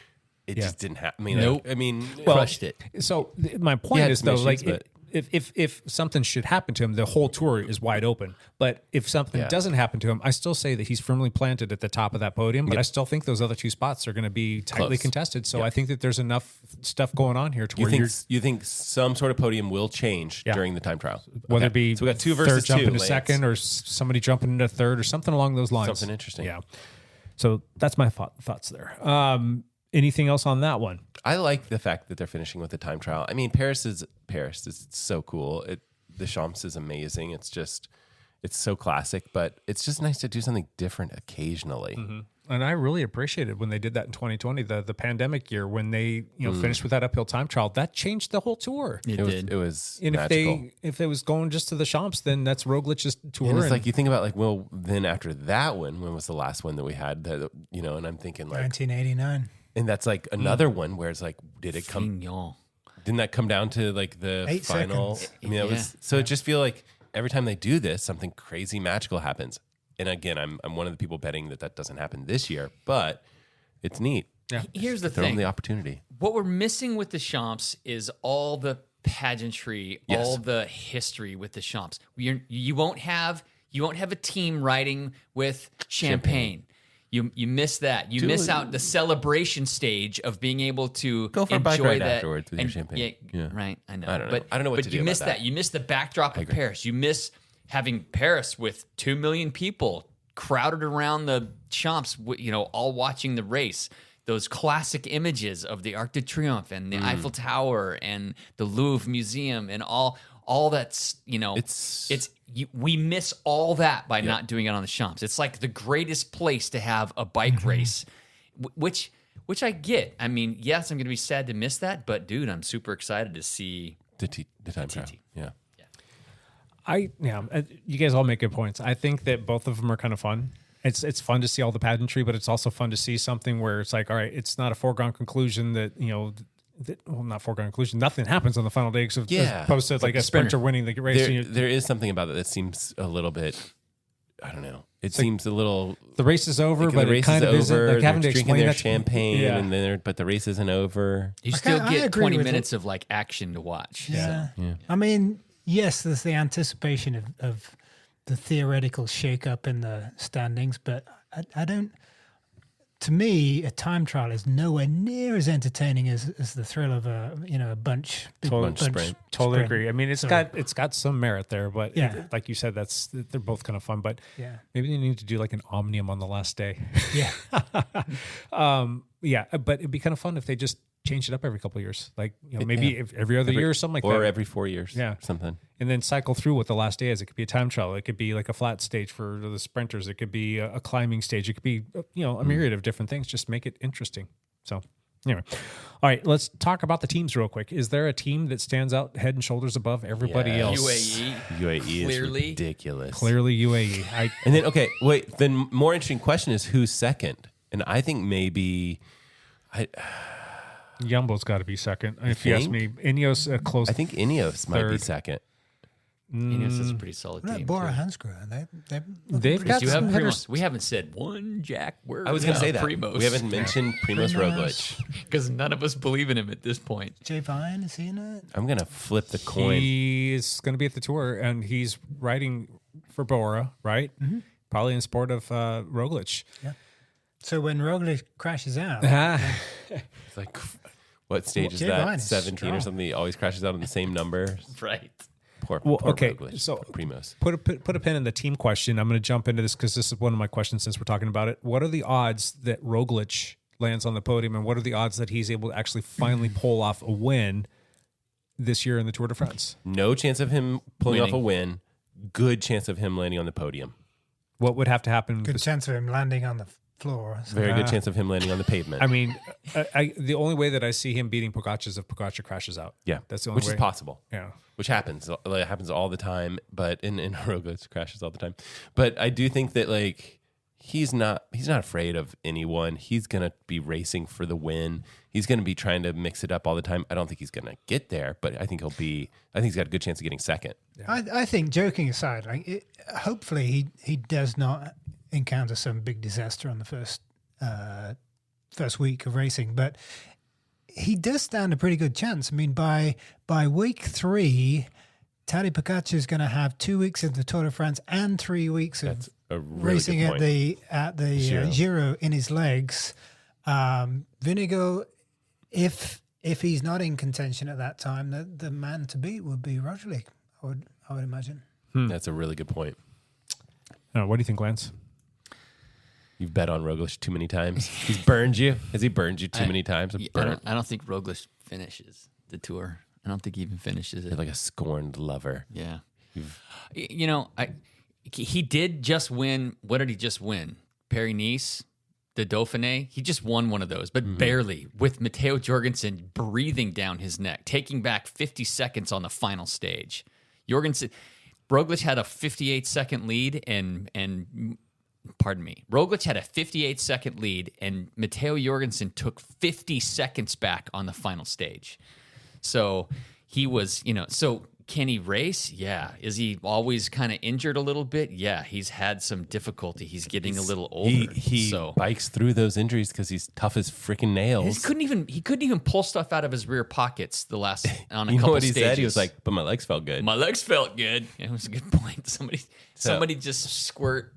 It just didn't happen. I mean, Nope. Crushed it. So my point had is some though, issues, like but- if something should happen to him, the whole tour is wide open. But if something doesn't happen to him, I still say that he's firmly planted at the top of that podium. But I still think those other two spots are going to be tightly Close. contested. So I think that there's enough stuff going on here to You where think you think some sort of podium will change during the time trial? whether Okay. it be So we got 2 third versus 2. jumping to Lance. second or somebody jumping into third or something along those lines. Something interesting. Yeah. So that's my thoughts there. Anything else on that one? I like the fact that they're finishing with the time trial. I mean, Paris is so cool. The Champs is amazing. It's so classic, but it's just nice to do something different occasionally. Mm-hmm. And I really appreciated when they did that in 2020, the pandemic year, when they finished with that uphill time trial. That changed the whole tour. It did. It was And magical. if it was going just to the Champs, then that's Roglic's tour. And it's like you think about like, well, then after that one, when was the last one that we had? That and I'm thinking like, 1989. and that's like another one where it's like, did it come? Fignon. Didn't that come down to like the 8 final? seconds. I mean, it was so. It just feel like every time they do this, something crazy magical happens. And again, I'm one of the people betting that doesn't happen this year, but it's neat. Here's the Throw them thing. the opportunity. What we're missing with the Champs is all the pageantry, Yes. all the history with the Champs. You won't have a team riding with champagne. You miss that. You miss out the celebration stage of being able to Go for a enjoy bike ride that afterwards with your champagne. Yeah, Yeah. right. I know. I don't know. But, I don't know what but to you do miss about that. You miss the backdrop of Paris. You miss having Paris with 2 million people crowded around the Champs, all watching the race. those classic images of the Arc de Triomphe and the Eiffel Tower and the Louvre Museum and all that's, we miss all that by not doing it on the Champs. It's like the greatest place to have a bike race, which I get. I mean, yes, I'm going to be sad to miss that, but dude, I'm super excited to see the time trial. Yeah. You guys all make good points. I think that both of them are kind of fun. It's fun to see all the pageantry, but it's also fun to see something where it's like, all right, it's not a foregone conclusion that, not foregone conclusion. Nothing happens on the final day as opposed to like a sprinter winning the race. There is something about that seems a little bit, I don't know. It seems a little. The race is over, but the race it kind is of isn't. Like they're drinking their champagne, but the race isn't over. You still get 20 minutes of like action to watch. Yeah. I mean, yes, there's the anticipation of the theoretical shake-up in the standings, but I don't. To me, a time trial is nowhere near as entertaining as the thrill of a bunch sprint. Totally agree. I mean, it's got some merit there, but like you said, they're both kind of fun. But maybe they need to do like an omnium on the last day. Yeah, but it'd be kind of fun if they just change it up every couple of years, like maybe every other year or something like that, or every 4 years, something, and then cycle through what the last day is. It could be a time trial, it could be like a flat stage for the sprinters, it could be a climbing stage, it could be a myriad of different things. Just make it interesting. So anyway, all right, let's talk about the teams real quick. Is there a team that stands out head and shoulders above everybody else? UAE clearly is ridiculous. Clearly UAE. And then the more interesting question is who's second, and I think maybe Jumbo's got to be second. If you ask me, Ineos close. I think Ineos might be second. Ineos is a pretty solid team. Bora Hansgrohe. They've got you have some Primoz. We haven't said one jack word. I was going to say that. Primoz. We haven't mentioned Primoz Roglic because none of us believe in him at this point. Jay Vine, is he in it? I'm going to flip the coin. He's going to be at the Tour, and he's riding for Bora, right? Mm-hmm. Probably in support of Roglic. Yeah. So when Roglic crashes out, it's like, what stage is that? 17 or something? He always crashes out on the same number. Right. Poor okay. Roglic, so Primoz. Put a pin in the team question. I'm going to jump into this because this is one of my questions since we're talking about it. What are the odds that Roglic lands on the podium, and what are the odds that he's able to actually finally pull off a win this year in the Tour de France? No chance of him pulling off a win. Good chance of him landing on the podium. What would have to happen? Good chance of him landing on the floor. So. Very good chance of him landing on the pavement. I mean, the only way that I see him beating Pogačar is if Pogačar crashes out. Yeah, that's the only way. Which is possible. Yeah, which happens. It happens all the time. But in Roglic crashes all the time. But I do think that he's not afraid of anyone. He's gonna be racing for the win. He's gonna be trying to mix it up all the time. I don't think he's gonna get there, but I think he's got a good chance of getting second. Yeah. I think, joking aside, hopefully he does not encounter some big disaster on the first week of racing, but he does stand a pretty good chance. I mean, by week 3, Tadej Pogačar is going to have 2 weeks of the Tour de France and 3 weeks of racing at the Giro in his legs. Vinigo, if he's not in contention at that time, the man to beat would be Roglic. I would imagine. That's a really good point. What do you think, Lance? You've bet on Roglic too many times. He's burned you. Has he burned you too many times? I don't think Roglic finishes the Tour. I don't think he even finishes it. You're like a scorned lover. Yeah. He did just win. What did he just win? Paris-Nice, the Dauphiné. He just won one of those, but barely, with Matteo Jorgensen breathing down his neck, taking back 50 seconds on the final stage. Roglic had a 58-second lead, and Roglic had a 58-second lead, and Matteo Jorgensen took 50 seconds back on the final stage. So he was, so can he race? Yeah. Is he always kind of injured a little bit? Yeah. He's had some difficult. He's getting a little older. He bikes through those injuries because he's tough as freaking nails. He couldn't even pull stuff out of his rear pockets the last on a you couple know what he stages. said? He was like, "But my legs felt good." My legs felt good. Yeah, it was a good point. Somebody just squirt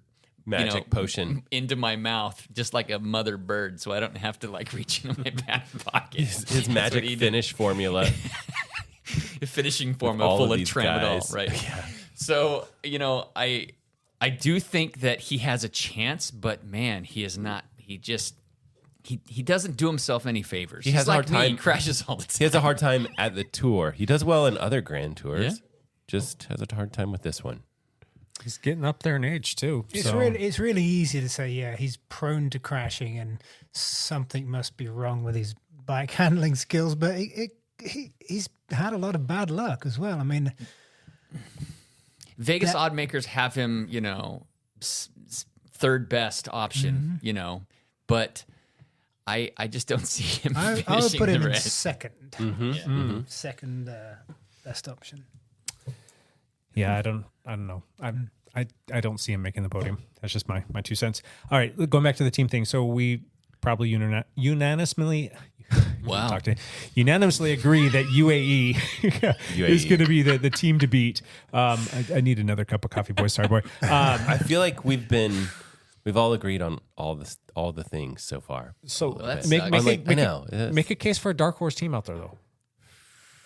magic potion into my mouth, just like a mother bird, so I don't have to reach into my back pocket. His magic finish formula. A finishing formula full of tramadol, right? Yeah. So, I do think that he has a chance, but man, he is not. He just he doesn't do himself any favors. He has a hard time. He crashes all the time. He has a hard time at the Tour. He does well in other Grand Tours. Yeah. Just has a hard time with this one. He's getting up there in age too. It's really easy to say, yeah, he's prone to crashing and something must be wrong with his bike handling skills, but he's had a lot of bad luck as well. I mean, Vegas odd makers have him, third best option, but I just don't see him finishing I would put him the in race. second. Second best option. Yeah, I don't know. I don't see him making the podium. That's just my 2 cents. All right, going back to the team thing. So we probably unanimously unanimously agree that UAE is going to be the team to beat. I need another cup of coffee, boys. Sorry, boy. I feel like we've all agreed on all the things so far. So make a case for a dark horse team out there, though.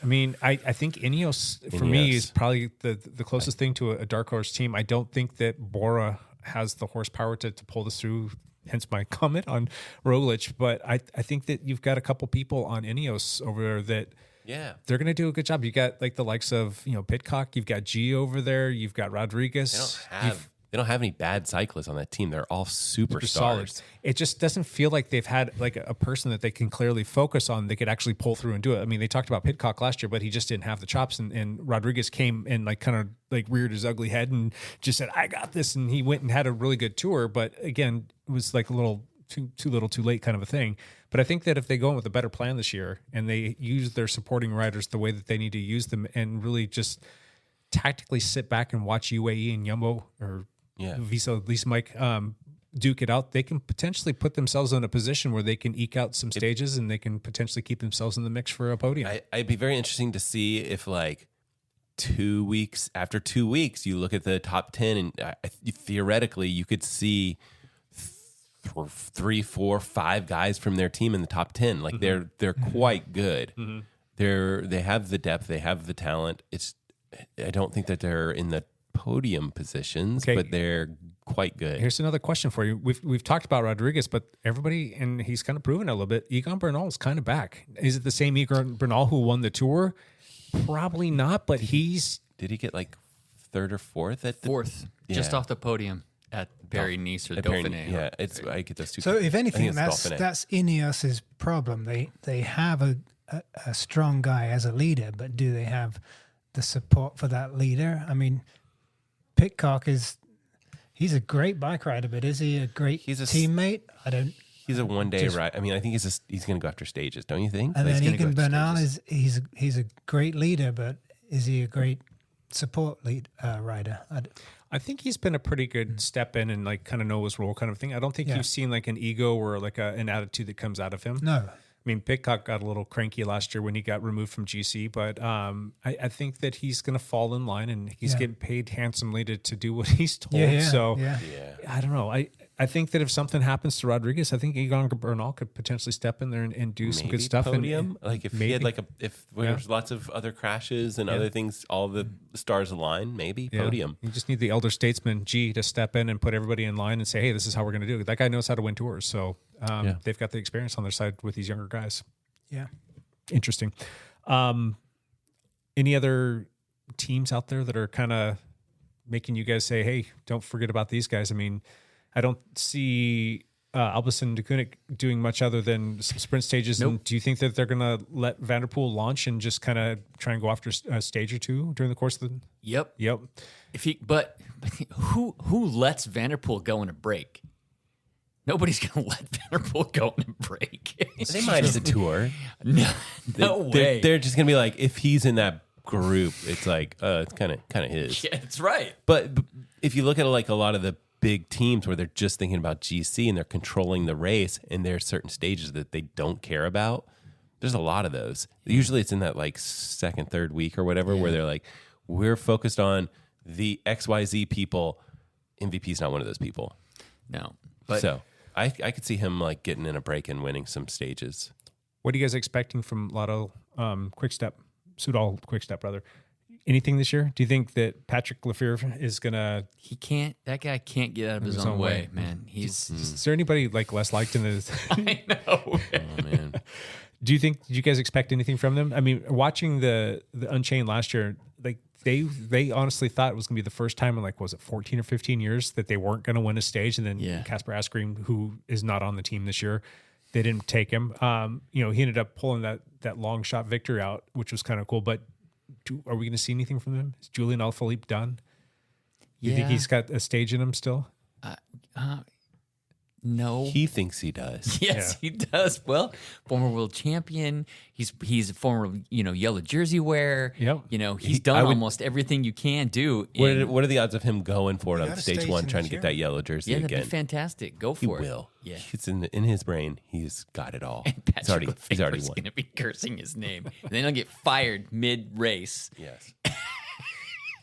I mean, I think Ineos for me is probably the closest thing to a dark horse team. I don't think that Bora has the horsepower to pull this through. Hence my comment on Roglic. But I think that you've got a couple people on Ineos over there that they're going to do a good job. You got like the likes of Pidcock. You've got G over there. You've got Rodriguez. They don't have any bad cyclists on that team. They're all superstars. It just doesn't feel like they've had like a person that they can clearly focus on. They could actually pull through and do it. I mean, they talked about Pidcock last year, but he just didn't have the chops. And Rodriguez came and like kind of like reared his ugly head and just said, "I got this." And he went and had a really good tour. But again, it was like a little too little, too late kind of a thing. But I think that if they go in with a better plan this year and they use their supporting riders the way that they need to use them and really just tactically sit back and watch UAE and Jumbo or Visa, at least Mike, duke it out, they can potentially put themselves in a position where they can eke out some stages and they can potentially keep themselves in the mix for a podium. I'd be very interesting to see if like 2 weeks, after 2 weeks, you look at the top 10 and theoretically you could see 3, 4, 5 guys from their team in the top 10. Like they're quite good. They have the depth, they have the talent. I don't think that they're in the podium positions, but they're quite good. Here's another question for you. We've talked about Rodriguez, but everybody, and he's kind of proven it a little bit, Egan Bernal is kind of back. Is it the same Egan Bernal who won the Tour? Probably not, but did he get like third or fourth at fourth, just off the podium at Paris-Nice or Dauphiné? Yeah, I get those two. So if anything, that's Ineos's problem. They have a strong guy as a leader, but do they have the support for that leader? I mean, Pidcock he's a great bike rider, but is he a great teammate? He's a one-day ride. I mean, I think he's going to go after stages, don't you think? And then Egan Bernal he's a great leader, but is he a great support rider? I think he's been a pretty good step in and like kind of know his role kind of thing. I don't think you've seen like an ego or like an attitude that comes out of him. No. I mean, Pidcock got a little cranky last year when he got removed from GC, but I think that he's going to fall in line and he's getting paid handsomely to do what he's told. I don't know. I think that if something happens to Rodriguez, I think Egan Bernal could potentially step in there and do some good stuff. Podium? Like if he had if there's lots of other crashes and other things, all the stars align, maybe podium. You just need the elder statesman G to step in and put everybody in line and say, "Hey, this is how we're going to do it." That guy knows how to win tours, so they've got the experience on their side with these younger guys. Yeah, interesting. Any other teams out there that are kind of making you guys say, "Hey, don't forget about these guys"? I mean, I don't see Albus and de Koenig doing much other than some sprint stages. Nope. And do you think that they're going to let Van der Poel launch and just kind of try and go after a stage or two during the course of the? Yep. But who lets Van der Poel go in a break? Nobody's going to let Van der Poel go in a break. They might as a tour. No way. They're just going to be like, if he's in that group, it's like, it's kind of his. Yeah, that's right. But if you look at like a lot of the big teams where they're just thinking about GC and they're controlling the race and there are certain stages that they don't care about, there's a lot of those. Usually it's in that like second, third week or whatever where they're like, we're focused on the XYZ people. MVP's not one of those people. No. But so I could see him like getting in a break and winning some stages. What are you guys expecting from Lotto Quickstep, Soudal Quickstep, rather? anything this year? Do you think that Patrick Lefevre is gonna? That guy can't get out of his own way, man. Is there anybody like less liked in the? I know. Oh man. Did you guys expect anything from them? I mean, watching the Unchained last year, like they honestly thought it was going to be the first time in, like, was it 14 or 15 years that they weren't going to win a stage, and then Casper Asgreen, who is not on the team this year, they didn't take him. He ended up pulling that long shot victory out, which was kind of cool. But are we going to see anything from him? Is Julian Alaphilippe done? You think he's got a stage in him still? No. He thinks he does. Yes, he does. Well, former world champion. He's a former, yellow jersey wearer. Yep. He's done almost everything you can do. What are the odds of him going for it on stage stage one, in trying the to get year. that yellow jersey That'd again? be fantastic. Go He for it. will. Yeah. It's in his brain. He's got it all. And He's already Lefevre's won. going to be cursing his name. And then he'll get fired mid-race. Yes.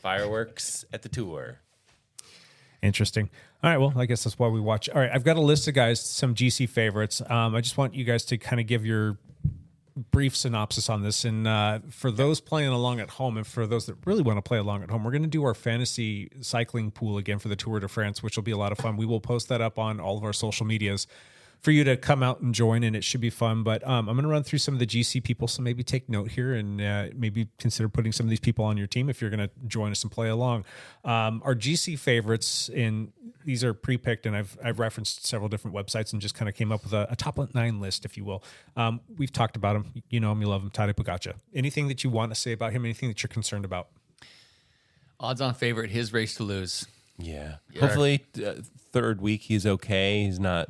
Fireworks at the tour. Interesting. All right, well, I guess that's why we watch. All right, I've got a list of guys, some GC favorites. I just want you guys to kind of give your brief synopsis on this. And for those playing along at home, and for those that really want to play along at home, we're going to do our fantasy cycling pool again for the Tour de France, which will be a lot of fun. We will post that up on all of our social medias for you to come out and join, and it should be fun. But I'm going to run through some of the GC people, so maybe take note here and maybe consider putting some of these people on your team if you're going to join us and play along. Our GC favorites, and these are pre-picked, and I've referenced several different websites and just kind of came up with a top 9 list, if you will. We've talked about him. You know him, you love him, Tadej Pogačar. Anything that you want to say about him, anything that you're concerned about? Odds-on favorite, his race to lose. Yeah. Hopefully, third week he's okay. He's not.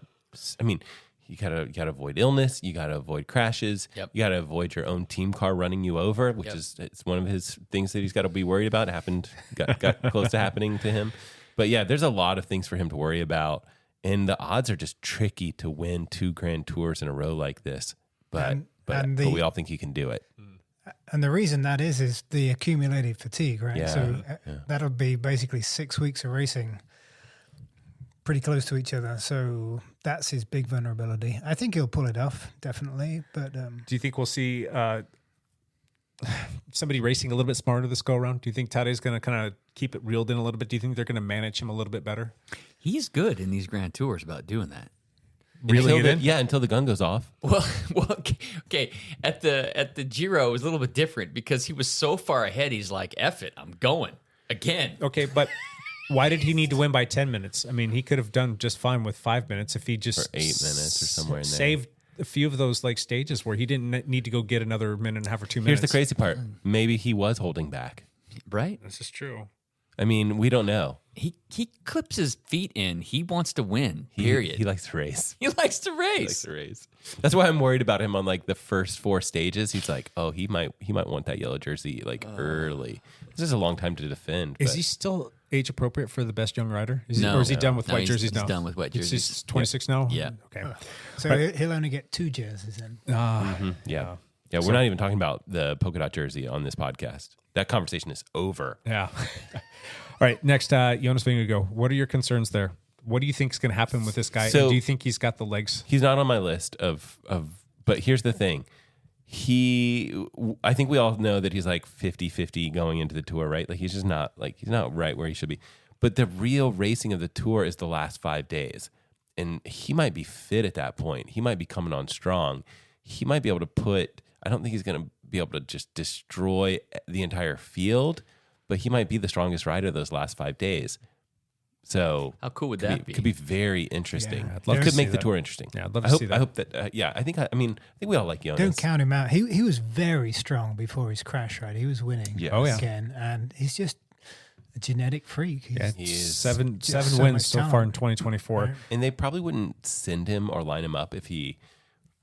I mean, you gotta avoid illness. You gotta avoid crashes. Yep. You gotta avoid your own team car running you over, which is it's one of his things that he's got to be worried about. It got close to happening to him. But yeah, there's a lot of things for him to worry about, and the odds are just tricky to win 2 Grand Tours in a row like this. But we all think he can do it. And the reason that is the accumulated fatigue, right? Yeah, So that'll be basically 6 weeks of racing pretty close to each other. So that's his big vulnerability. I think he'll pull it off, definitely. But do you think we'll see somebody racing a little bit smarter this go around? Do you think Tadej's going to kind of keep it reeled in a little bit? Do you think they're going to manage him a little bit better? He's good in these Grand Tours about doing that. Until the gun goes off. Well, okay. At the Giro, it was a little bit different because he was so far ahead. He's like, "F it, I'm going again." Okay, but why did he need to win by 10 minutes? I mean, he could have done just fine with 5 minutes if he just For 8 minutes or somewhere in there. saved a few of those like stages where he didn't need to go get another minute and a half or 2 minutes. Here's the crazy part. Maybe he was holding back. Right? This is true. I mean, we don't know. He clips his feet in. He wants to win. Period. He likes to race. He likes to race. He likes to race. That's why I'm worried about him on like the first 4 stages. He's like, oh, he might want that yellow jersey like early. This is a long time to defend. Is but- he still age appropriate for the best young rider? No. Or is he done with No, white he's- jerseys now? he's done with white jerseys. He's 26 now? Yeah. Okay. so he'll only get 2 jerseys then. Yeah. Yeah, we're not even talking about the polka dot jersey on this podcast. That conversation is over. Yeah. All right. Next, Jonas Vingegaard. What are your concerns there? What do you think is going to happen with this guy? So- And do you think he's got the legs? He's not on my list of but here's the thing. I think we all know that he's like 50-50 going into the tour, right? Like he's not right where he should be. But the real racing of the tour is the last 5 days. And he might be fit at that point. He might be coming on strong. He might be able to I don't think he's going to be able to just destroy the entire field, but he might be the strongest rider those last 5 days. So How cool would that be? Could be very interesting. Yeah, I'd love it to could see make the that. tour interesting. Yeah, I'd love to I hope, see that. I hope that. I think we all like Jonas. Don't count him out. He was very strong before his crash, right? He was winning Yes. Oh, yeah. again, and he's just a genetic freak. Yeah, He is. seven so wins much so far in talent. 2024. Right. And they probably wouldn't send him or line him up if he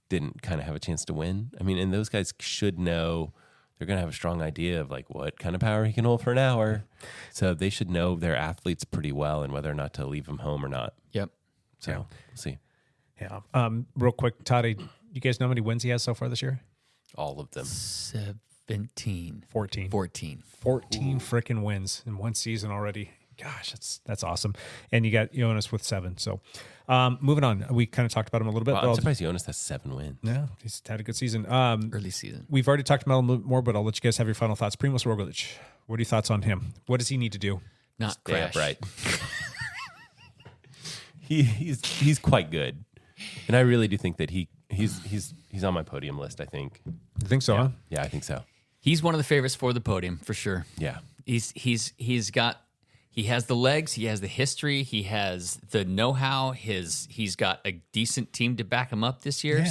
didn't kind of have a chance to win. I mean, and those guys should know. They're going to have a strong idea of like what kind of power he can hold for an hour. So they should know their athletes pretty well and whether or not to leave him home or not. Yep. So we'll see. Yeah. Real quick, Toddy, you guys know how many wins he has so far this year? All of them. 17. 14. 14. 14 freaking wins in one season already. Gosh, that's awesome. And you got Jonas with 7. So moving on. We kind of talked about him a little bit. Wow, but I'm I'll- surprised Jonas has 7 wins. Yeah, he's had a good season. Early season. We've already talked about him a little bit more, but I'll let you guys have your final thoughts. Primoz Roglic. What are your thoughts on him? What does he need to do? Not Stay crash. upright. He's quite good, and I really do think that he's on my podium list. I think. You think so? Huh? Yeah, I think so. He's one of the favorites for the podium for sure. Yeah. He has the legs, he has the history, he has the know-how. He's got a decent team to back him up this year.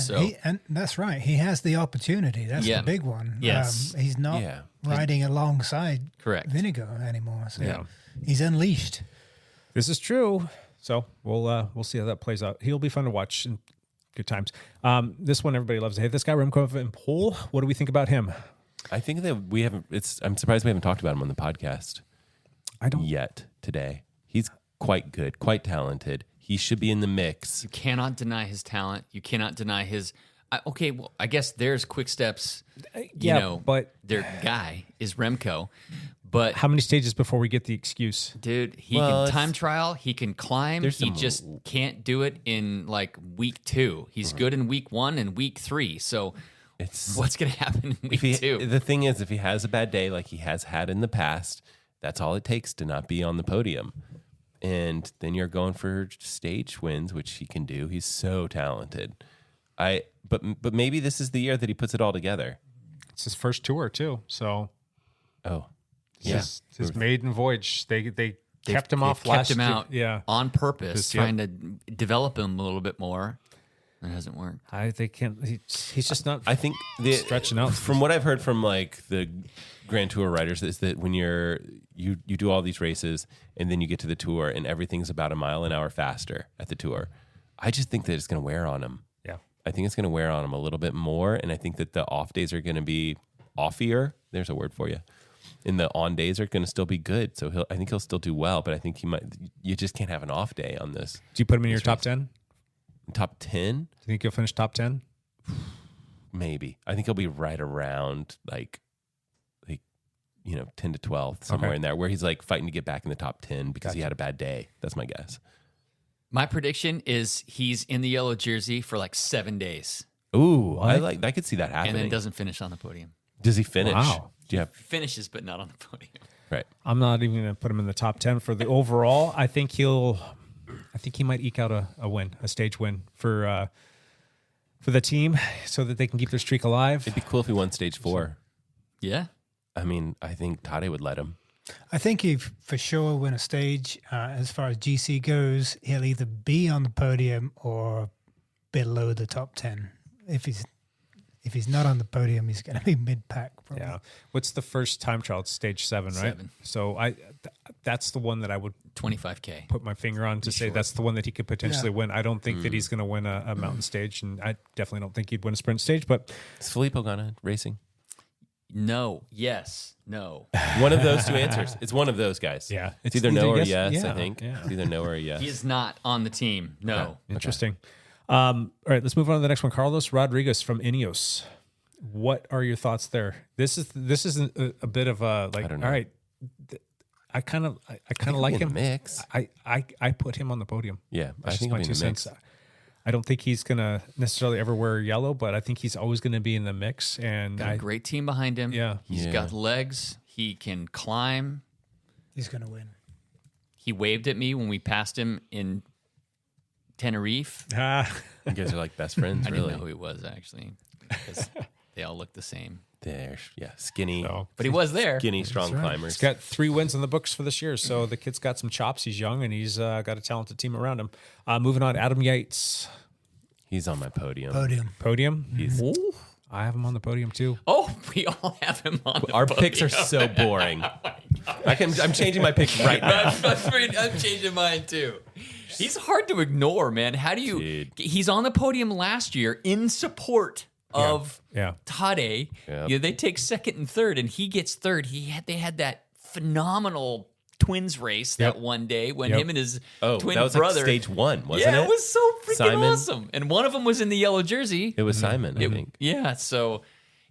And that's right. He has the opportunity. That's the big one. Yes. He's not riding alongside Vinegar anymore. So he's unleashed. This is true. So we'll see how that plays out. He'll be fun to watch and good times. This one everybody loves. Hey, this guy Remco in pole. What do we think about him? I think that we haven't. I'm surprised we haven't talked about him on the podcast. I don't yet today. He's quite good, quite talented. He should be in the mix. You cannot deny his talent. You cannot deny his. I guess there's Quick Step's. But their guy is Remco. But how many stages before we get the excuse? Dude, he can time trial. He can climb. He just can't do it in like week 2. He's good in week 1 and week 3. So what's going to happen in week 2? The thing is, if he has a bad day like he has had in the past, that's all it takes to not be on the podium. And then you're going for stage wins, which he can do. He's so talented. But maybe this is the year that he puts it all together. It's his first tour too. So his maiden voyage. They kept him off last year. Kept him out on purpose, trying to develop him a little bit more. It hasn't worked. They can't. He's just not. I think stretching out. From what I've heard from like the Grand Tour riders, is that when you do all these races and then you get to the tour and everything's about a mile an hour faster at the tour, I just think that it's going to wear on him. Yeah, I think it's going to wear on him a little bit more, and I think that the off days are going to be offier. There's a word for you. And the on days are going to still be good, so I think he'll still do well. But I think he might. You just can't have an off day on this. Do you put him in your top 10? Top 10? Do you think he'll finish top 10? Maybe. I think he'll be right around like 10 to 12, somewhere in there, where he's like fighting to get back in the top 10 because he had a bad day. That's my guess. My prediction is he's in the yellow jersey for like 7 days. Ooh, I could see that happening. And then doesn't finish on the podium. Does he finish? Wow. Finishes, but not on the podium. Right. I'm not even going to put him in the top 10 for the overall. I think he might eke out a stage win for the team so that they can keep their streak alive. It'd be cool if he won stage 4. Yeah. I mean, I think Tade would let him. I think he for sure win a stage. As far as GC goes, he'll either be on the podium or below the top 10. If he's not on the podium, he's going to be mid-pack. Probably. Yeah. What's the first time trial? It's stage 7, right? 7. So that's the one that I would 25K put my finger on to say that's the one that he could potentially win. I don't think that he's going to win a mountain stage, and I definitely don't think he'd win a sprint stage. But is Filippo Ganna racing? No. Yes. No. One of those two answers. It's one of those guys. Yeah. It's either no or yes, I think. Yeah. It's either no or yes. He is not on the team. No. Okay. Interesting. All right, let's move on to the next one. Carlos Rodriguez from Ineos. What are your thoughts there? This is a bit of a like. All right, I kind of like him. Mix. I put him on the podium. Yeah, I That's think my he'll be in the mix. I don't think he's gonna necessarily ever wear yellow, but I think he's always gonna be in the mix. And got a great team behind him. Yeah, he's got legs. He can climb. He's gonna win. He waved at me when we passed him in Tenerife. You guys are like best friends. I really. didn't know who he was actually, because they all look the same. There, skinny. So, but he was there. Skinny, strong climbers. He's got 3 wins in the books for this year, so the kid's got some chops. He's young, and he's got a talented team around him. Moving on, Adam Yates. He's on my podium. Podium? I have him on the podium, too. Oh, we all have him on the Our podium. picks are so boring. I'm changing my pick right now. I'm changing mine, too. He's hard to ignore, man. How do you... Dude. He's on the podium last year in support of Tade. Yep. They take second and third, and he gets third. They had that phenomenal twins race that one day when him and his twin that was brother... like stage 1, wasn't it? Yeah, it was so freaking Simon? awesome. And one of them was in the yellow jersey. It was Simon, I think. Yeah, so...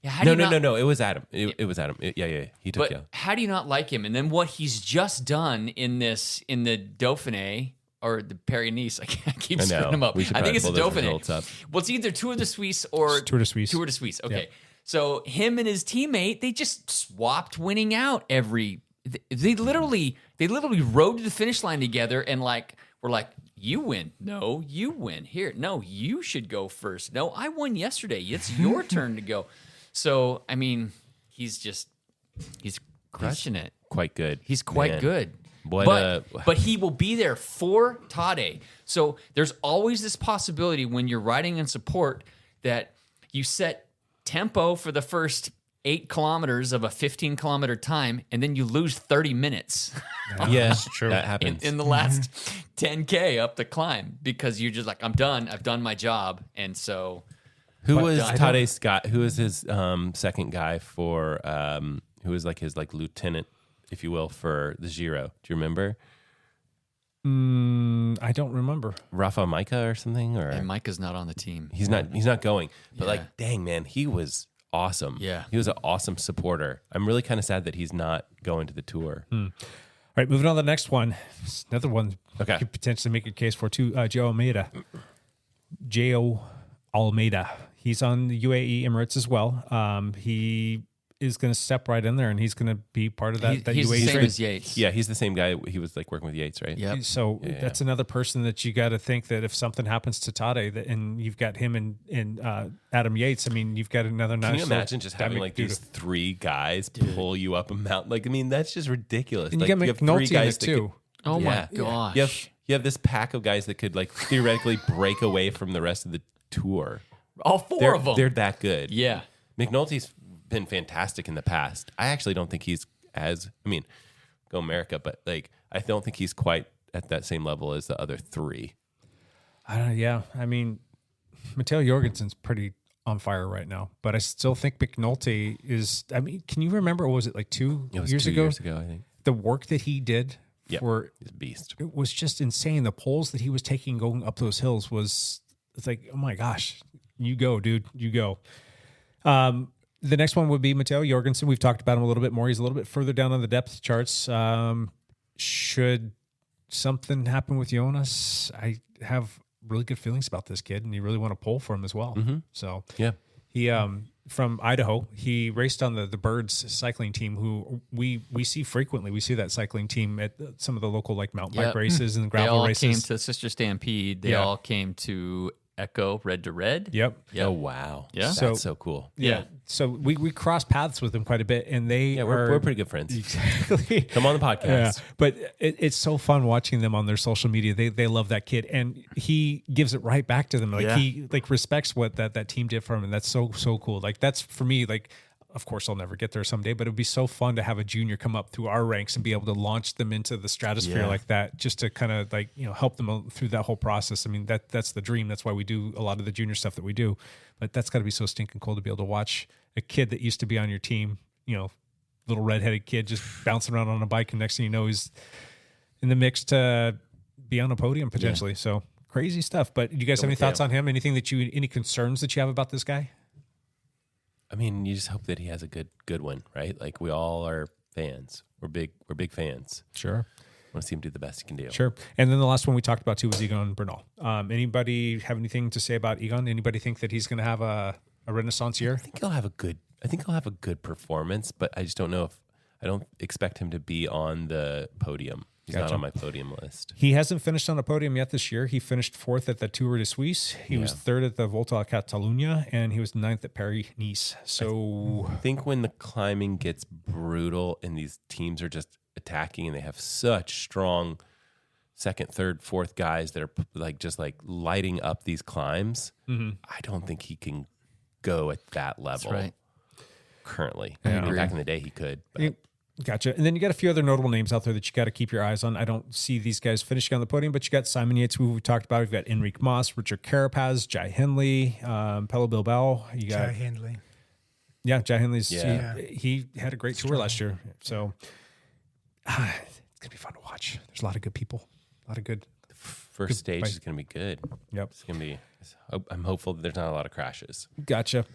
Yeah, No. It was Adam. It was Adam. Yeah. He took But how do you not like him? And then what he's just done in the Dauphiné or the Paris-Nice, I keep screwing him up. I think it's the Dauphiné. Well, it's either Tour de Suisse or Tour de Suisse. Tour de Suisse. Okay. Yep. So him and his teammate, they just swapped winning out every. They literally rode to the finish line together and were like, you win. No, you win. Here, no, you should go first. No, I won yesterday. It's your turn to go. So I mean, he's crushing it. Quite good. He's quite good. What, but he will be there for Tade. So there's always this possibility when you're riding in support that you set tempo for the first 8 kilometers of a 15-kilometer time, and then you lose 30 minutes. Yes, true. That happens. In the last 10K up the climb because you're just like, I'm done. I've done my job. And so... Who was Tade's guy? Who was his second guy for... who was his lieutenant, if you will, for the Giro? Do you remember? I don't remember. Rafa Micah or something? Or and Micah's not on the team. He's not going. But dang man, he was awesome. Yeah. He was an awesome supporter. I'm really kind of sad that he's not going to the tour. All right, moving on to the next one. Another one Okay. you could potentially make a case for too. Joe Almeida. Joe Almeida. He's on the UAE Emirates as well. He is going to step right in there, and he's going to be part of that He's UAE the same race. as Yates. Yeah, he's the same guy. He was working with Yates, right? Yep. So that's another person that you got to think that if something happens to Tade, and you've got him and Adam Yates, I mean, you've got another nice. Can you imagine just having these 3 guys pull you up a mountain? That's just ridiculous. And you got McNulty in it too. Oh my gosh. You have this pack of guys that could theoretically break away from the rest of the tour. All 4 of them. They're that good. Yeah. McNulty's been fantastic in the past. I actually don't think he's go America, but I don't think he's quite at that same level as the other 3. Yeah. I mean, Matteo Jorgensen's pretty on fire right now, but I still think McNulty is. I mean, can you remember? Was it 2 It was years 2 ago? years ago, I think. The work that he did He's a beast. it was just insane. The poles that he was taking going up those hills was oh my gosh, you go, dude, you go. The next one would be Matteo Jorgensen. We've talked about him a little bit more. He's a little bit further down on the depth charts. Should something happen with Jonas, I have really good feelings about this kid, and you really want to pull for him as well. Mm-hmm. So yeah, he from Idaho. He raced on the Birds cycling team, who we see frequently. We see that cycling team at some of the local mountain bike races and gravel races. They all came to Sister Stampede. They all came to Echo Red to Red. Yep. Oh wow. Yeah. That's so cool. Yeah. So we cross paths with them quite a bit, and we're pretty good friends. Exactly. Come on the podcast. Yeah. But it's so fun watching them on their social media. They love that kid, and he gives it right back to them. He respects what that team did for him, and that's so cool. That's for me. Of course, I'll never get there someday, but it would be so fun to have a junior come up through our ranks and be able to launch them into the stratosphere like that, just to kind of help them through that whole process. I mean, that's the dream. That's why we do a lot of the junior stuff that we do. But that's got to be so stinking cool to be able to watch a kid that used to be on your team, little redheaded kid just bouncing around on a bike, and next thing you know, he's in the mix to be on a podium potentially. Yeah. So crazy stuff. But do you guys have any thoughts on him? Any concerns that you have about this guy? I mean, you just hope that he has a good one, right? We all are fans. We're big fans. Sure. Want to see him do the best he can do. Sure. And then the last one we talked about too was Egan Bernal. Anybody have anything to say about Egan? Anybody think that he's going to have a renaissance year? I think he'll have a good performance, but I just don't know I don't expect him to be on the podium. He's not on my podium list. He hasn't finished on a podium yet this year. He finished 4th at the Tour de Suisse. He was 3rd at the Volta a Catalunya, and he was 9th at Paris-Nice. So I think when the climbing gets brutal and these teams are just attacking and they have such strong 2nd, 3rd, 4th guys that are just lighting up these climbs, I don't think he can go at that level. That's right. Currently. Yeah. I mean, back in the day he could. But. Gotcha. And then you got a few other notable names out there that you got to keep your eyes on. I don't see these guys finishing on the podium, but you got Simon Yates, who we talked about. You've got Enrique Mas, Richard Carapaz, Jai Hindley, Pello Bilbao. You got Jai Hindley. Yeah, Jai Hindley's. Yeah. He had a great tour last year. So it's going to be fun to watch. There's a lot of good people, a lot of good. First stage is going to be good. Yep. It's going to be. I'm hopeful that there's not a lot of crashes. Gotcha.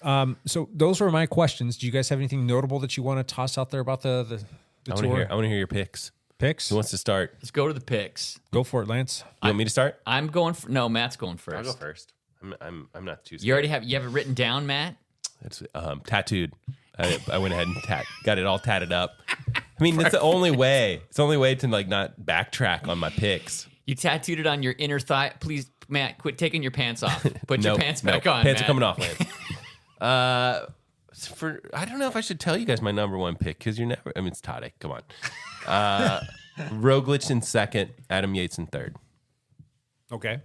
So those were my questions. Do you guys have anything notable that you want to toss out there about the tour? I want to hear your picks. Picks? Who wants to start? Let's go to the picks. Go for it, Lance. You want me to start? I'm going for. No, Matt's going first. I'll go first. I'm not too scared. You have it written down, Matt? It's tattooed. I went ahead and got it all tatted up. I mean, it's the only way. It's the only way to like not backtrack on my picks. You tattooed it on your inner thigh. Please, Matt, quit taking your pants off. Put your pants back on. Pants Matt. are coming off, Lance. I don't know if I should tell you guys my number one pick because you're never. I mean, it's Tade. Come on. Roglic in second. Adam Yates in third. Okay.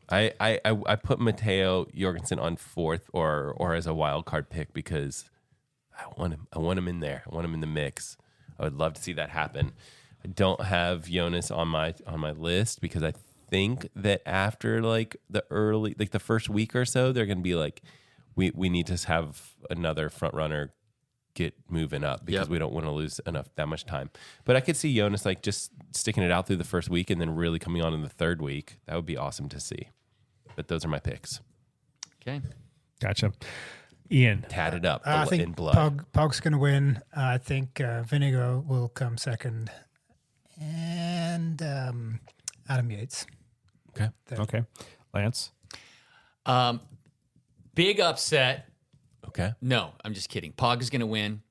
I put Matteo Jorgensen on fourth or as a wild card pick because I want him. I want him in there. I want him in the mix. I would love to see that happen. I don't have Jonas on my list because I think that after like the first week or so, they're going to be like, we need to have another front runner get moving up because we don't want to lose that much time. But I could see Jonas like just sticking it out through the first week and then really coming on in the third week. That would be awesome to see. But those are my picks. Okay. Gotcha. Ian. Tatted up I think in blood. Pog's going to win. I think Vinegar will come second. And Adam Yates. Okay. Okay. Lance. Big upset. Okay. No, I'm just kidding. Pog is going to win.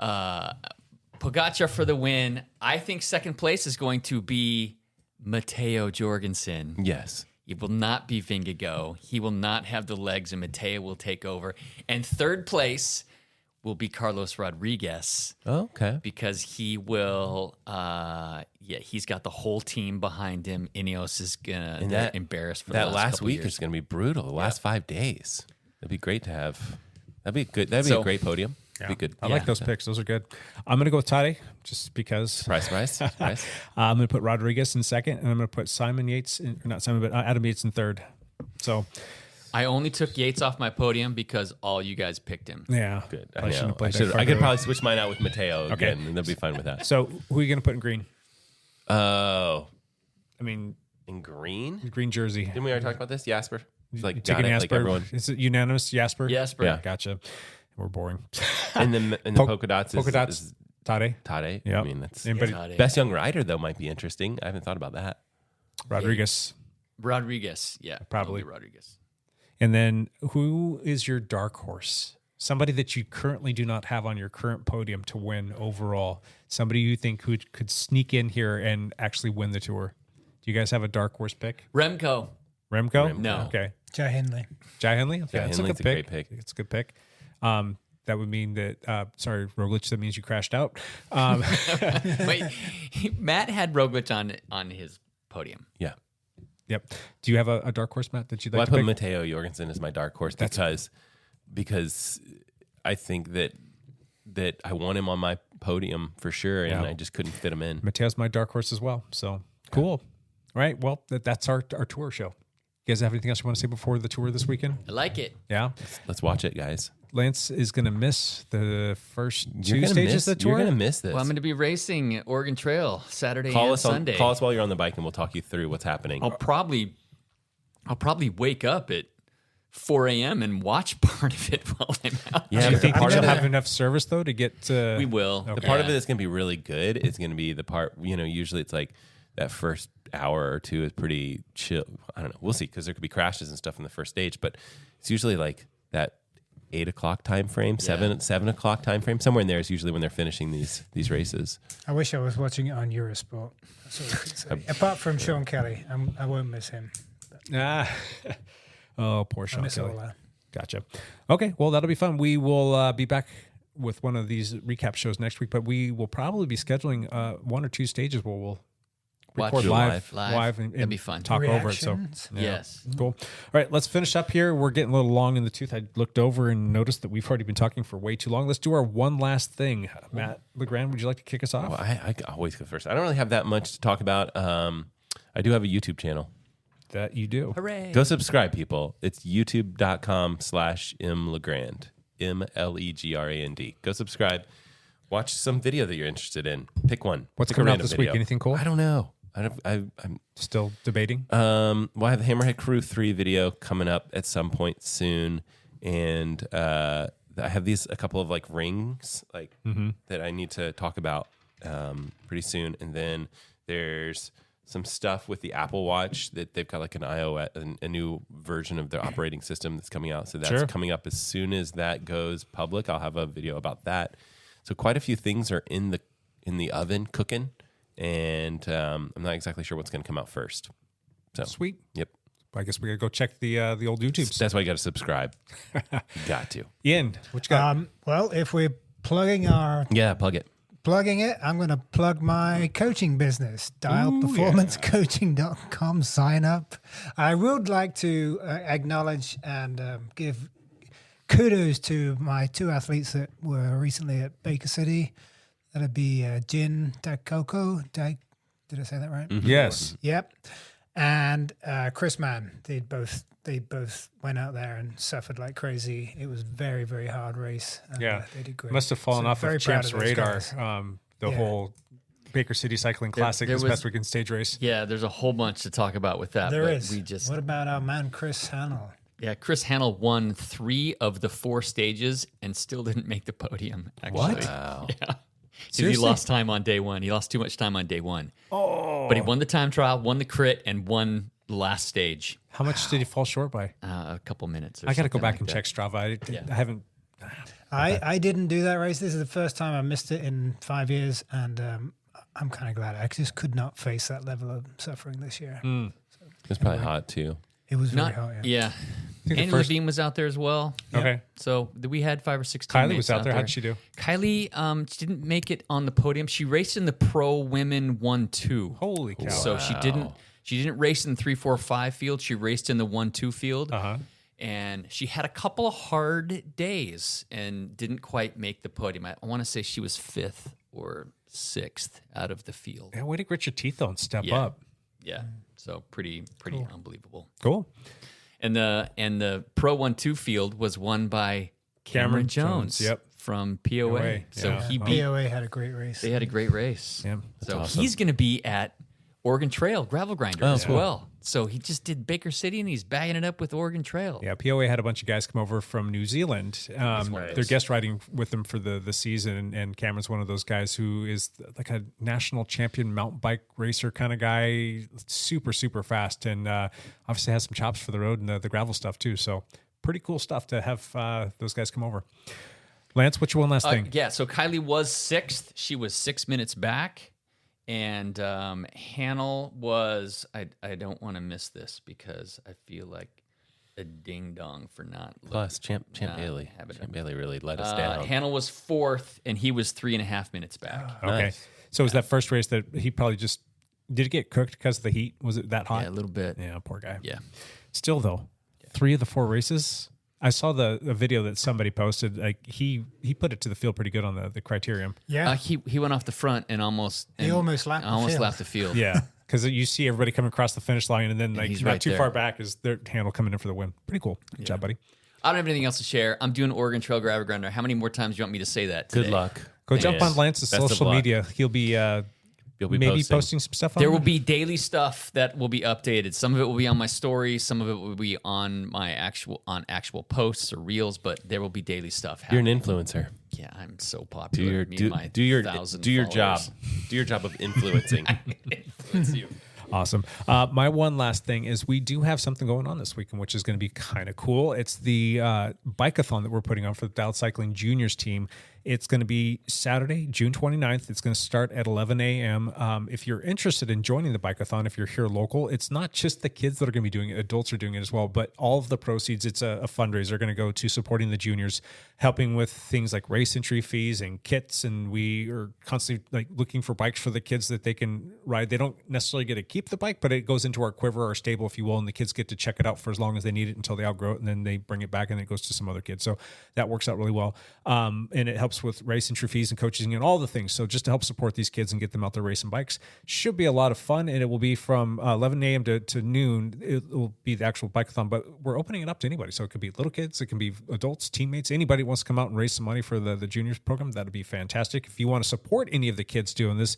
Pogačar for the win. I think second place is going to be Matteo Jorgensen. Yes. It will not be Vingegaard. He will not have the legs, and Matteo will take over. And third place will be Carlos Rodriguez. Okay. Because he will, he's got the whole team behind him. Ineos is going to embarrass for that the last couple week years. is going to be brutal. The last 5 days. It'd be great to have. That'd be good. That'd be a great podium. Yeah. Be good. I like those picks. Those are good. I'm going to go with Tade just because. Surprise. I'm going to put Rodriguez in second, and I'm going to put Adam Yates in third. So I only took Yates off my podium because all you guys picked him. yeah, Good. I shouldn't have played that I card. could probably switch mine out with Matteo again, and they'll be fine with that. So who are you going to put in green? Oh, I mean, in green? green jersey. Didn't we already talk about this? Jasper. He's like Taking got it, Jasper. like everyone. Is it unanimous? Jasper. Jasper. Yeah. Gotcha. We're boring. And the polka dots is Tade. Tade. Yeah. I mean, that's Anybody? Tade. best young rider though might be interesting. I haven't thought about that. Rodriguez. Yeah. Probably. it'll be Rodriguez. And then who is your dark horse? Somebody that you currently do not have on your current podium to win overall. Somebody you think who could sneak in here and actually win the tour. Do you guys have a dark horse pick? Remco. Remco? No. Okay. Jai Hindley. Jai Hindley? Okay. That's Hindley's a good a pick. great pick. It's a good pick. That would mean that, Roglic, that means you crashed out. Wait, Matt had Roglic on his podium. Yeah. Yep. Do you have a dark horse, Matt, that you'd like Well, I to put pick? Matteo Jorgensen as my dark horse because I think that I want him on my podium for sure, and I just couldn't fit him in. Matteo's my dark horse as well. So cool. All right. Well, that's our tour show. You guys have anything else you want to say before the tour this weekend? I like it. Yeah. Let's watch it, guys. Lance is going to miss the first You're two gonna stages miss, of the tour. You're going to miss this. Well, I'm going to be racing Oregon Trail Saturday call and us Sunday. Call us while you're on the bike, and we'll talk you through what's happening. I'll probably wake up at 4 a.m. and watch part of it while I'm out. Yeah, Do you but think part you'll of it- have enough service, though, to get to... We will. The part of it that's going to be really good is going to be the part, usually it's like that first hour or two is pretty chill. I don't know. We'll see, because there could be crashes and stuff in the first stage, but it's usually like that 8 o'clock time frame, 7 o'clock time frame. Somewhere in there is usually when they're finishing these races. I wish I was watching it on Eurosport. That's all I could say. Apart from Sean Kelly, I won't miss him. Oh, poor I Sean miss Kelly. Ola. Gotcha. Okay, well, that'll be fun. We will be back with one of these recap shows next week, but we will probably be scheduling 1 or 2 stages where we'll Watch record it live and That'd be fun. talk over it. So, Reactions. Yes. cool. All right, let's finish up here. We're getting a little long in the tooth. I looked over and noticed that we've already been talking for way too long. Let's do our one last thing. Matt Legrand, would you like to kick us off? Well, I always go first. I don't really have that much to talk about. I do have a YouTube channel. That you do. Hooray. Go subscribe, people. It's youtube.com/mlegrand. MLEGRAND. Go subscribe. Watch some video that you're interested in. Pick one. What's Pick a coming out random this video. week? Anything cool? I don't know. I'm Still debating. well, I have the Hammerhead Crew 3 video coming up at some point soon, and I have a couple of like rings that I need to talk about pretty soon, and then there's some stuff with the Apple Watch that they've got like an iOS, a new version of their operating system that's coming out. So that's coming up as soon as that goes public. I'll have a video about that. So quite a few things are in the oven cooking, and I'm not exactly sure what's going to come out first. So Sweet. Yep. I guess we gotta go check the old YouTubes. That's why you got to subscribe. You got to. Ian, what you got? Well, if we're plug it. Plugging it, I'm going to plug my coaching business, dialperformancecoaching.com. Sign up. I would like to acknowledge and give kudos to my 2 athletes that were recently at Baker City. That'd be Jin Dakoko. Did I say that right? Mm-hmm. Yes. Yep. And Chris Mann. They both went out there and suffered like crazy. It was very, very hard race. And, they did great. Must have fallen off of Champ's radar. The whole Baker City Cycling Classic this past weekend stage race. Yeah, there's a whole bunch to talk about with that. There is. What about our man Chris Hannell? Yeah, Chris Hannell won 3 of the 4 stages and still didn't make the podium. Actually. What? Wow. Yeah. He lost time on day 1. He lost too much time on day 1. Oh. But he won the time trial, won the crit, and won the last stage. How much did he fall short by? A couple minutes. I got to go back and check Strava. I haven't. I didn't do that race. This is the first time I missed it in 5 years, and I'm kind of glad. I just could not face that level of suffering this year. It was probably hot too. It was very hot. Yeah. Annie Levine was out there as well. Okay. So we had 5 or 6 teammates Kylie was out there. How'd she do? Kylie she didn't make it on the podium. She raced in the Pro Women 1-2. Holy cow. So she didn't race in the 3-4-5 field. She raced in the 1-2 field. Uh-huh. And she had a couple of hard days and didn't quite make the podium. I want to say she was 5th or 6th out of the field. Yeah, way to grit your teeth though and step up. Yeah. So pretty unbelievable. Cool. And the Pro 1-2 field was won by Cameron Jones. Yep. From POA. So he beat POA had a great race. They had a great race. Yeah. So awesome. he's going to be at Oregon Trail Gravel Grinder as well. So he just did Baker City and he's bagging it up with Oregon Trail. Yeah, POA had a bunch of guys come over from New Zealand. They're guest riding with them for the season, and Cameron's one of those guys who is like a national champion mountain bike racer kind of guy, super, super fast, and obviously has some chops for the road and the gravel stuff too. So pretty cool stuff to have those guys come over. Lance, what's your one last thing? Yeah, so Kylie was 6th. She was 6 minutes back. And Hannell was, I don't want to miss this because I feel like a ding-dong for not. Plus, Champ Bailey. Champ Bailey really let us down. Hannell was 4th, and he was 3.5 minutes back. Okay. Nice. So was that first race that he probably just, did it get cooked because of the heat? Was it that hot? Yeah, a little bit. Yeah, poor guy. Yeah. Still, though, 3 of the 4 races. I saw the video that somebody posted. Like he put it to the field pretty good on the criterium. Yeah. He went off the front and almost lapped the field. Yeah, because you see everybody coming across the finish line, and then like he's not right too there. far back is their handle coming in for the win. Pretty cool. Good job, buddy. I don't have anything else to share. I'm doing Oregon Trail Gravel Grinder. How many more times do you want me to say that today? Good luck. Go jump on Lance's Best of social luck. media. He'll be maybe posting some stuff on There will be daily stuff that will be updated. Some of it will be on my story. Some of it will be on my actual posts or reels. But there will be daily stuff You're happening. an influencer. Yeah, I'm so popular. Do your job. Do your job of influencing. Influence you. Awesome. My one last thing is we do have something going on this weekend, which is going to be kind of cool. It's the bike-a-thon that we're putting on for the Dialed Cycling Juniors team. It's going to be Saturday, June 29th. It's going to start at 11 a.m. If you're interested in joining the bike-a-thon, if you're here local, it's not just the kids that are going to be doing it. Adults are doing it as well. But all of the proceeds, it's a fundraiser going to go to supporting the juniors, helping with things like race entry fees and kits. And we are constantly like looking for bikes for the kids that they can ride. They don't necessarily get to keep the bike, but it goes into our quiver, our stable, if you will, and the kids get to check it out for as long as they need it until they outgrow it, and then they bring it back and it goes to some other kids. So that works out really well. And it helps with race entry fees and coaching and all the things. So just to help support these kids and get them out there racing bikes. Should be a lot of fun, and it will be from 11 a.m. to noon. It will be the actual bike-a-thon, but we're opening it up to anybody. So it could be little kids, it can be adults, teammates, anybody who wants to come out and raise some money for the juniors program. That would be fantastic. If you want to support any of the kids doing this,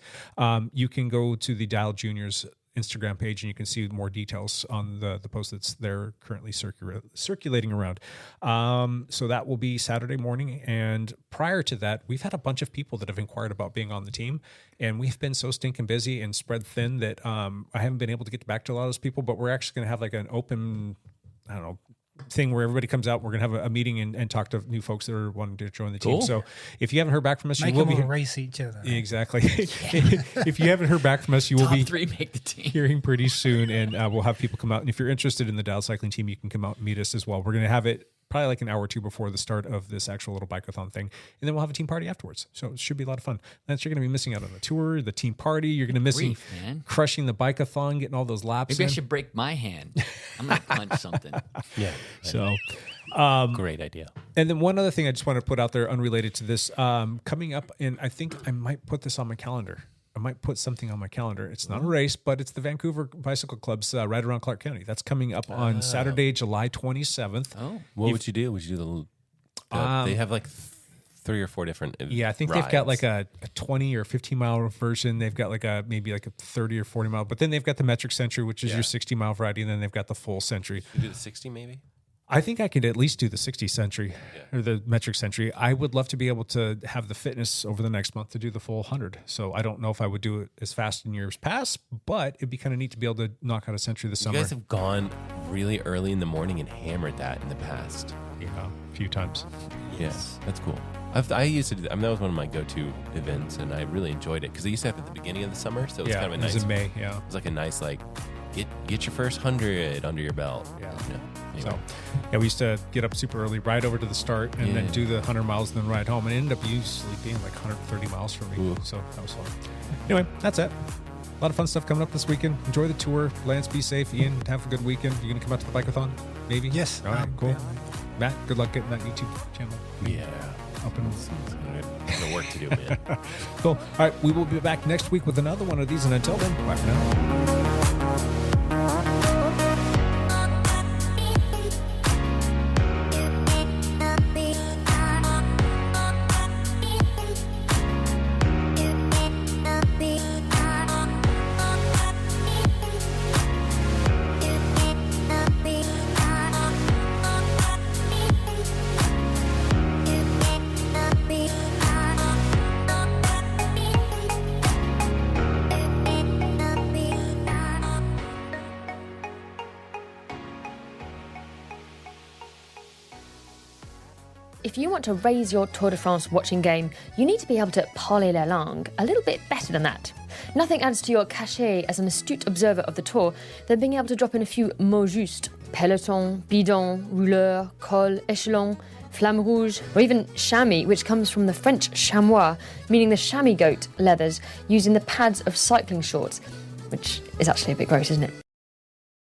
you can go to the Dial Juniors Instagram page, and you can see more details on the post that's there currently circulating around. So that will be Saturday morning. And prior to that, we've had a bunch of people that have inquired about being on the team, and we've been so stinking busy and spread thin that I haven't been able to get back to a lot of those people, but we're actually going to have like an open, I don't know, thing where everybody comes out. We're going to have a meeting and talk to new folks that are wanting to join the team. Cool. So if you haven't heard back from us, Make you will them be all race each other. Exactly. If you haven't heard back from us, you will Top be 3 make the team. hearing pretty soon, and we'll have people come out. And if you're interested in the Dialed Cycling team, you can come out and meet us as well. We're going to have it probably like an hour or two before the start of this actual little bikeathon thing. And then we'll have a team party afterwards. So it should be a lot of fun. That's you're going to be missing out on the tour, the team party. You're going to miss crushing the bikeathon, getting all those laps. Maybe I should break my hand. I'm going to punch something. Yeah. So Great idea. And then one other thing I just want to put out there unrelated to this, coming up, and I think I might put this on my calendar. I might put something on my calendar. It's not a race, but it's the Vancouver Bicycle Club's Ride Around Clark County. That's coming up on Saturday, July 27th. Oh. What would you do? Would you do they have like 3 or 4 different Yeah, I think rides. they've got like a 20 or 15 mile version. They've got like maybe like a 30 or 40 mile, but then they've got the metric century, which is your 60 mile variety. And then they've got the full century. You do the 60 maybe? I think I could at least do the 60 century or the metric century. I would love to be able to have the fitness over the next month to do the full 100. So I don't know if I would do it as fast in years past, but it'd be kind of neat to be able to knock out a century this summer. You guys have gone really early in the morning and hammered that in the past. Yeah, a few times. Yes, that's cool. I used to do that. I mean, that was one of my go-to events, and I really enjoyed it because they used to have it at the beginning of the summer, so it was kind of a nice. It was in May. Yeah, it was like a nice get your first 100 under your belt. Yeah. Anyway. So, we used to get up super early, ride over to the start, and then do the 100 miles, and then ride home. And it ended up usually being like 130 miles for me. Ooh. So that was fun. Anyway, that's it. A lot of fun stuff coming up this weekend. Enjoy the tour. Lance, be safe. Ian, have a good weekend. You going to come out to the bikeathon? Maybe? Yes. All right, cool. Yeah. Matt, good luck getting that YouTube channel. Yeah. Up and got work to do, man. Cool. All right, we will be back next week with another one of these. And until then, bye for now. If you want to raise your Tour de France watching game, you need to be able to parler la langue a little bit better than that. Nothing adds to your cachet as an astute observer of the Tour than being able to drop in a few mots justes: peloton, bidon, rouleur, col, échelon, flamme rouge, or even chamois, which comes from the French chamois, meaning the chamois goat leathers used in the pads of cycling shorts, which is actually a bit gross, isn't it?